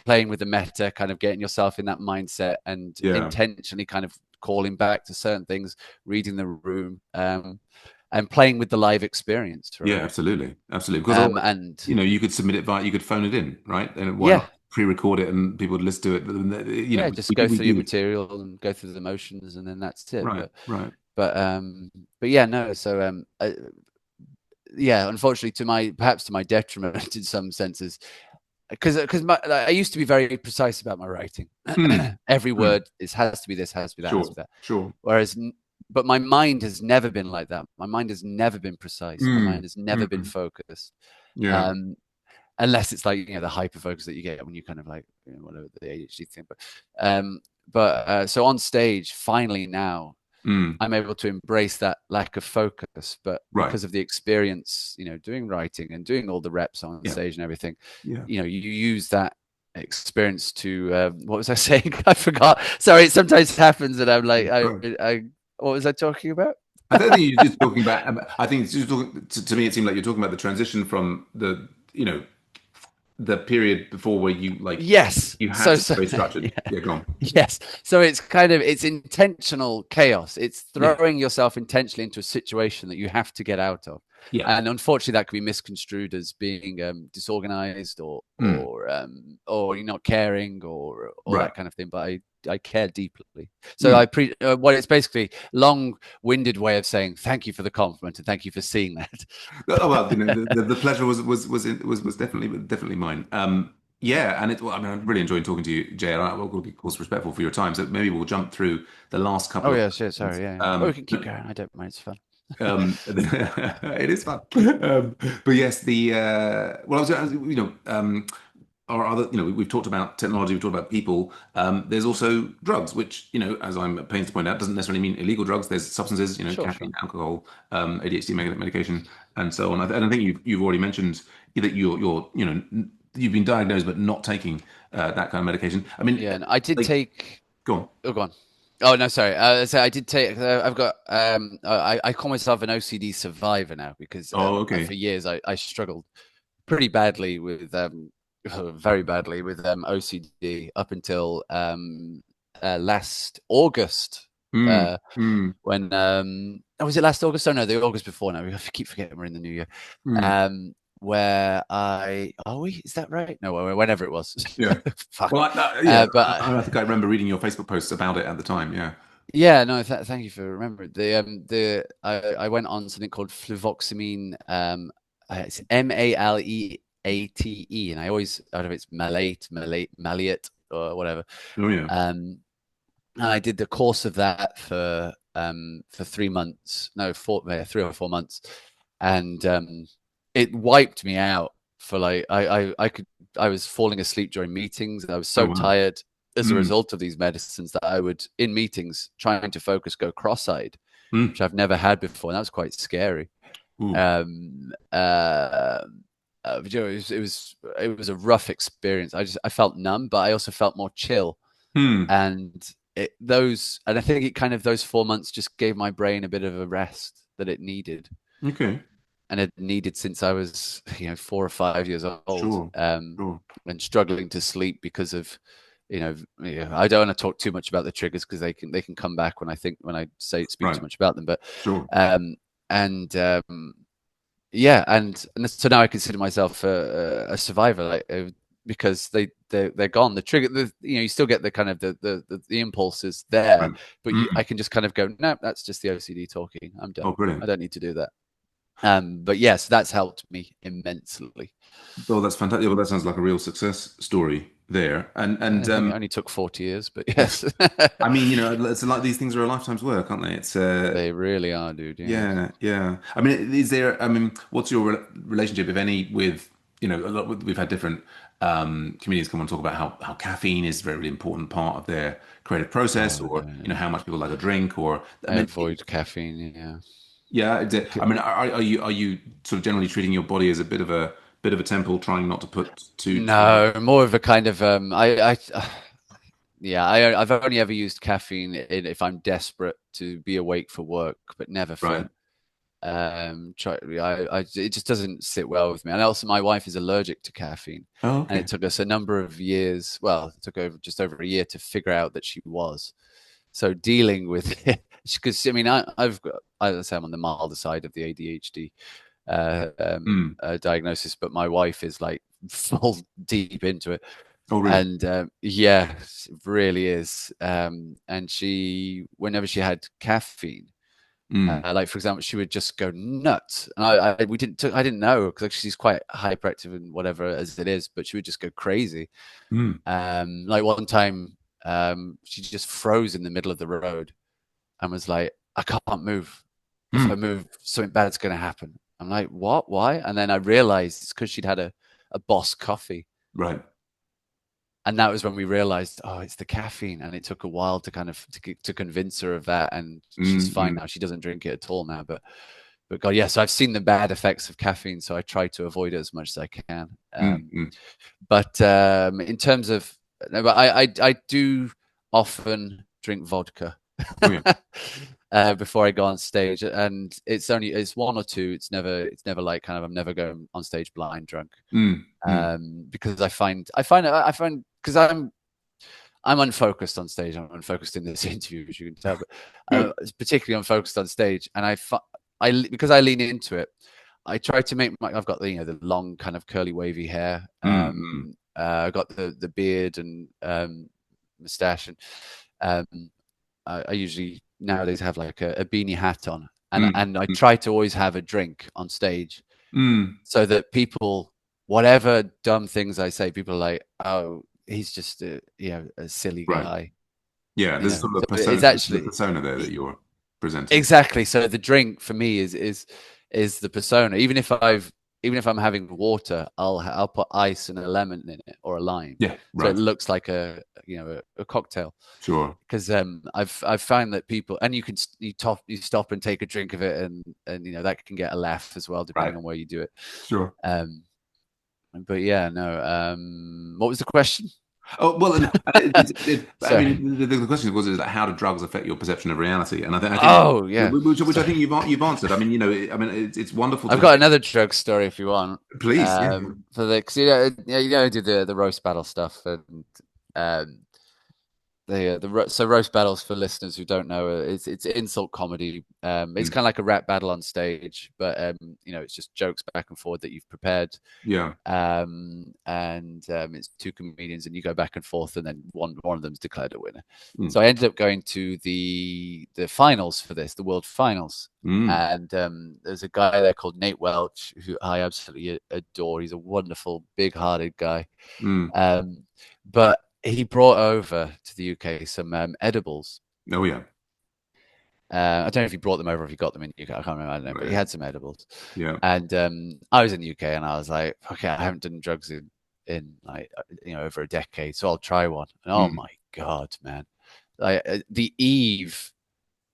playing with the meta, kind of getting yourself in that mindset and Yeah. intentionally kind of calling back to certain things, reading the room, and playing with the live experience, Yeah, right? absolutely, absolutely. Because otherwise, And you could submit it via, you could phone it in, right? And why yeah, not pre-record it and people would listen to it? yeah, just go We through your do. material and go through the motions, and then that's it. Right, right. But yeah, no. So yeah, unfortunately, perhaps to my detriment in some senses, because I used to be very precise about my writing. Mm, Every mm. word has to be this, has to be that, has to Sure, be that. sure. Whereas, but my mind has never been like that. My mind has never been precise. My Mm, mind has never been mm. focused. Yeah, Um, Unless it's like the hyper focus that you get when you kind of like whatever the ADHD thing. But so on stage, finally now mm. I'm able to embrace that lack of focus. But Right. because of the experience, doing writing and doing all the reps on Yeah, stage and everything, yeah. you use that experience to what was I saying? I forgot. Sorry, it sometimes happens that I'm like, Right. I what was I talking about? I don't think you're just talking about. I think it's just talking, to me, it seemed like you're talking about the transition from the period before where you like Yes. you had So, to be so very structured. yeah. Yeah, go on. Yes. So it's intentional chaos. It's Yeah, throwing yourself intentionally into a situation that you have to get out of. yeah. And unfortunately, that can be misconstrued as being disorganized Mm. or you're not caring or Right. that kind of thing. But I care deeply. So Mm. what it's basically long-winded way of saying thank you for the compliment and thank you for seeing that. Oh, well, the pleasure was definitely mine. Yeah, and well, I mean, I'm really enjoying talking to you, Jay. And I will be, of course, respectful for your time. So maybe we'll jump through the last couple Oh of yeah, sure, questions. sorry, yeah. Oh, we can keep going. I don't mind. It's fun. It is fun. But yes, well, our other, we've talked about technology, we've talked about people. There's also drugs, which, as I'm at pains to point out, doesn't necessarily mean illegal drugs. There's substances, Sure, caffeine, sure. alcohol, ADHD medication, and so on. And I think you've already mentioned that you've been diagnosed but not taking that kind of medication. I mean, Yeah, and I did like, take. go on. Oh, go on. Oh no, sorry. So I did take. I've got. I call myself an OCD survivor now because Oh, for okay. years I struggled pretty badly with very badly with OCD up until last August. Mm, Uh, mm, when was it last August? Oh no, the August before now. I keep forgetting we're in the new year. mm. Um, where is that right? No, whenever it was. Yeah. Fuck. Well, yeah, But I think I remember reading your Facebook posts about it at the time. Yeah. yeah, no, thank you for remembering. I went on something called fluvoxamine. It's Maleate, and I always out of it's malate or whatever. Oh yeah. And I did the course of that for 3 months, no, 3 or 4 months, and it wiped me out for like I was falling asleep during meetings. I was Oh so wow. tired as a Mm. result of these medicines that I would in meetings trying to focus go cross-eyed, Mm. which I've never had before, and that was quite scary. Ooh. Um, uh, it was a rough experience. I felt numb, but I also felt more chill, Hmm. and I think it kind of those 4 months just gave my brain a bit of a rest that it needed, Okay. and it needed since I was 4 or 5 years old, Sure. Sure. and struggling to sleep because of I don't want to talk too much about the triggers because they can come back when I say speak Right. too much about them, but Sure. um and yeah, and so now I consider myself a survivor, like because they're gone. The trigger, you still get the kind of the impulses there, Right. but I Mm. can just kind of go, no, that's just the OCD talking. I'm Oh, done. I brilliant. don't need to do that. But yes, that's helped me immensely. Well, that's fantastic. Well, that sounds like a real success story there. And I think it only took 40 years, but yeah, yes, I mean, it's like these things are a lifetime's work, aren't they? It's they really are, dude. Yeah. yeah, yeah. I mean, is there? I mean, what's your relationship, if any, with a lot. We've had different comedians come on and talk about how caffeine is a very, really important part of their creative process, Oh or no, how much people like a drink, or I I mean, avoid caffeine. Yeah. yeah. I mean, are you sort of generally treating your body as a bit of a temple, trying not to put too much? No, more of a kind of yeah, I've only ever used caffeine if I'm desperate to be awake for work, but never Right. for it just doesn't sit well with me. And also, my wife is allergic to caffeine, Oh, and okay. it took us a number of years. Well, it took just over a year to figure out that she was. So dealing with it, because I mean, I've got, I say I'm on the milder side of the ADHD Hmm. diagnosis, but my wife is like full deep into it. Oh, really? And yeah, it really is. And whenever she had caffeine, Hmm. like for example, she would just go nuts. And I didn't know because she's quite hyperactive and whatever as it is, but she would just go crazy. Hmm. Like one time, she just froze in the middle of the road and was like, "I can't move. If Hmm. I move, something bad's going to happen." I'm like, "What? Why?" And then I realized it's because she'd had a Boss coffee. Right. And that was when we realized, oh, it's the caffeine. And it took a while to to convince her of that. And she's fine Mm-mm. now. She doesn't drink it at all now. But God, yeah. So I've seen the bad effects of caffeine. So I try to avoid it as much as I can. Mm-mm. But in terms of, no, but I do often drink vodka Oh yeah. before I go on stage, and it's one or two. It's never like kind of I'm never going on stage blind drunk, Mm-mm. because I find because I'm unfocused on stage. I'm unfocused in this interview, as you can tell, but it's particularly unfocused on stage, and because I lean into it. I try to make I've got the long kind of curly wavy hair. Mm-mm. I've got the beard and mustache, and I usually nowadays have like a beanie hat on, and I Mm-mm. try to always have a drink on stage Mm. so that people, whatever dumb things I say, people are like, oh, he's just a silly Right. guy, Yeah, there's sort of So a persona, it's the actually persona there that you're presenting. exactly. So the drink for me is the persona. Even if I'm having water, I'll put ice and a lemon in it or a lime, Yeah, so it right. looks like a cocktail. Sure. Because I've found that people, and you stop and take a drink of it, and that can get a laugh as well Right. depending on where you do it. Sure. Um, but yeah, no. What was the question? Oh, well, and I Sorry. mean, the question was, is that how do drugs affect your perception of reality? And I think Oh yeah. which I Sorry. think you've answered. I mean, I mean, it's wonderful to I've hear. got another drug story if you want. Please, yeah. For the because I do the roast battle stuff, and um, So roast battles, for listeners who don't know, it's insult comedy. It's Mm. kind of like a rap battle on stage, but it's just jokes back and forth that you've prepared. Yeah. And it's two comedians, and you go back and forth, and then one of them's declared a winner. Mm. So I ended up going to the finals for this, the world finals, Mm. and there's a guy there called Nate Welch who I absolutely adore. He's a wonderful, big-hearted guy, Mm. but he brought over to the UK some edibles. Oh yeah. I don't know if he brought them over or if he got them in the UK. I can't remember. I don't know, but he Right. had some edibles. Yeah. And I was in the UK, and I was like, okay, I haven't done drugs in like over a decade, so I'll try one. And oh Mm. my God, man! Like the eve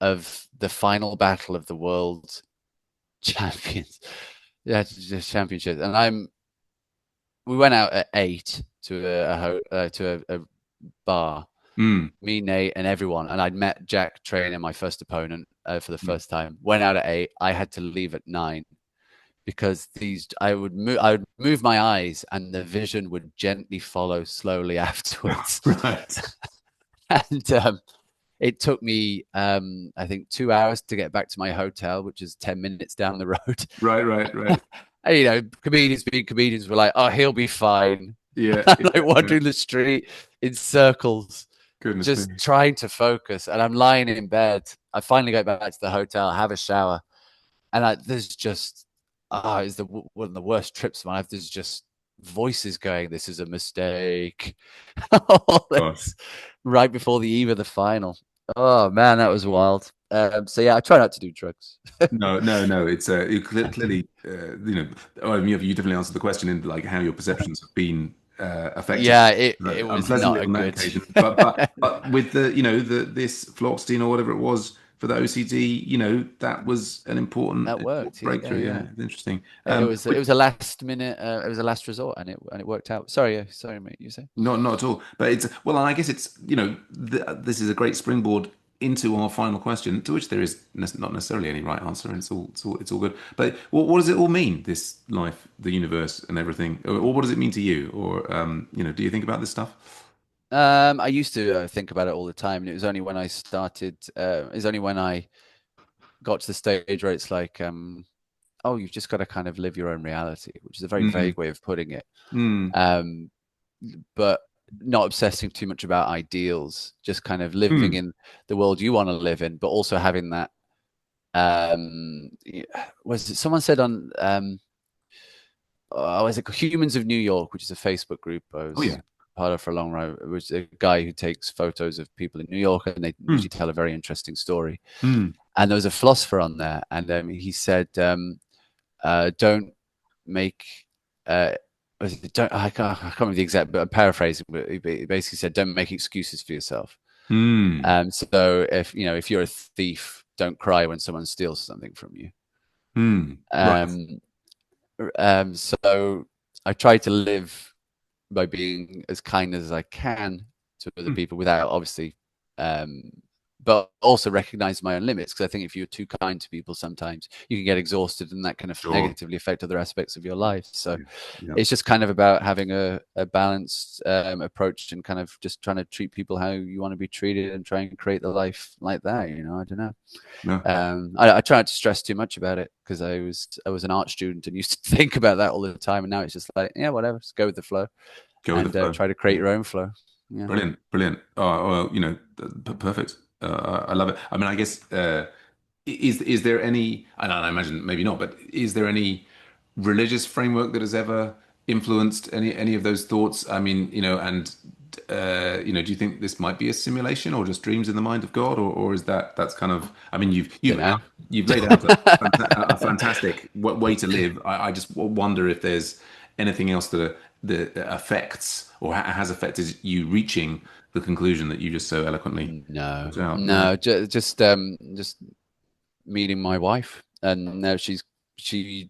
of the final battle of the world champions, yeah, just championships, and we went out at 8 to a bar, Mm. me, Nate, and everyone. And I'd met Jack training my first opponent for the Mm. first time. Went out at 8. I had to leave at 9 because I would move my eyes, and the vision would gently follow slowly afterwards. Right. And it took me, I think, 2 hours to get back to my hotel, which is 10 minutes down the road. Right. Right. Right. And, comedians being comedians were like, "Oh, he'll be fine." Yeah. I'm like Yeah. Yeah. wandering the street in circles, Goodness just me. trying to focus. And I'm lying in bed. I finally go back to the hotel, have a shower, and there's just it's one of the worst trips of my life. There's just voices going, "This is a mistake." All Gosh. this right before the eve of the final. Oh man, that was wild. So yeah, I try not to do drugs. No, no, no. It's clearly, I mean, you definitely answered the question in like how your perceptions have been affected Yeah, it was unpleasantly not a on that good. occasion. But with the this fluoxetine or whatever it was for the OCD, that was an That important worked. Yeah, breakthrough. Yeah, yeah. it's interesting. It was a last minute. It was a last resort, and it worked out. Sorry, sorry, mate. You say? Not at all. But it's well, and I guess it's this is a great springboard into our final question, to which there is not necessarily any right answer, and it's all good. But what does it all mean? This life, the universe, and everything, or what does it mean to you? Or do you think about this stuff? I used to think about it all the time, and it was only when I started. It was only when I got to the stage where it's like, oh, you've just got to kind of live your own reality, which is a very Mm, vague way of putting it. mm, Um, but not obsessing too much about ideals, just kind of living mm, in the world you want to live in, but also having that. Was it someone said on was it Humans of New York, which is a Facebook group I oh was yeah. part of for a long time. It was a guy who takes photos of people in New York, and they Mm, usually tell a very interesting story. mm, And there was a philosopher on there, and he said, "Don't make." I can't remember the exact, but I'm paraphrasing. But he basically said, "Don't make excuses for yourself." mm, So if you're a thief, don't cry when someone steals something from you. mm. Right. Um, so I try to live by being as kind as I can to other Mm, people without obviously, um, but also recognize my own limits. Because I think if you're too kind to people, sometimes you can get exhausted, and that can sure. negatively affect other aspects of your life. So Yeah. Yeah. it's just kind of about having a balanced approach, and kind of just trying to treat people how you want to be treated, and try and create the life like that. I don't know. No. I try not to stress too much about it, because I was an art student and used to think about that all the time, and now it's just like, yeah, whatever, just go with the flow, Go with the and flow. try to create your own flow. Yeah. Brilliant, brilliant. Oh, well, perfect. I love it. I mean, I guess is there any? I imagine maybe not, but is there any religious framework that has ever influenced any of those thoughts? I mean, and do you think this might be a simulation or just dreams in the mind of God, or is that's kind of? I mean, Don't know. you've laid out a fantastic way to live. I just wonder if there's anything else that affects or has affected you reaching the conclusion that you just so eloquently No, put out. Yeah. no, just meeting my wife, and now she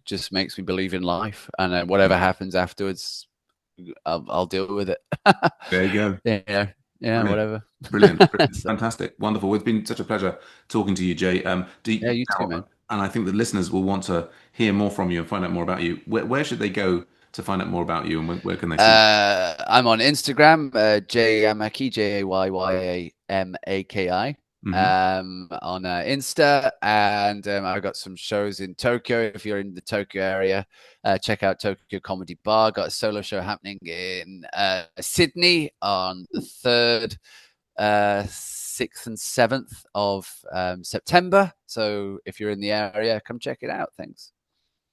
just makes me believe in life, and whatever happens afterwards, I'll deal with it. There you go. Yeah, yeah, Brilliant. whatever. Brilliant. Brilliant. So, Fantastic. Wonderful. It's been such a pleasure talking to you, Jay. yeah, you too, Now, man. and I think the listeners will want to hear more from you and find out more about you. Where should they go to find out more about you, and where can they see? I'm on Instagram, Jay Yamaki, Jayaymaki, Hmm. on Insta, and I've got some shows in Tokyo. If you're in the Tokyo area, check out Tokyo Comedy Bar. Got a solo show happening in Sydney on the 3rd, 6th, and 7th of September. So if you're in the area, come check it out. Thanks.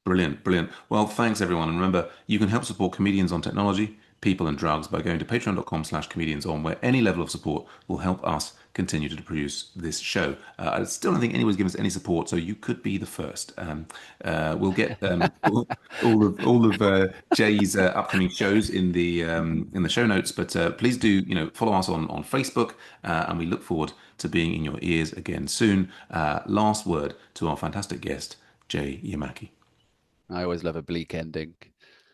Brilliant, brilliant. Well, thanks everyone. And remember, you can help support comedians on technology, people and drugs by going to patreon.com/comedians on, where any level of support will help us continue to produce this show. I still don't think anyone's given us any support, so you could be the first. We'll get all of Jay's upcoming shows in the show notes, but please do follow us on Facebook, and we look forward to being in your ears again soon. Last word to our fantastic guest, Jay Yamaki. I always love a bleak ending.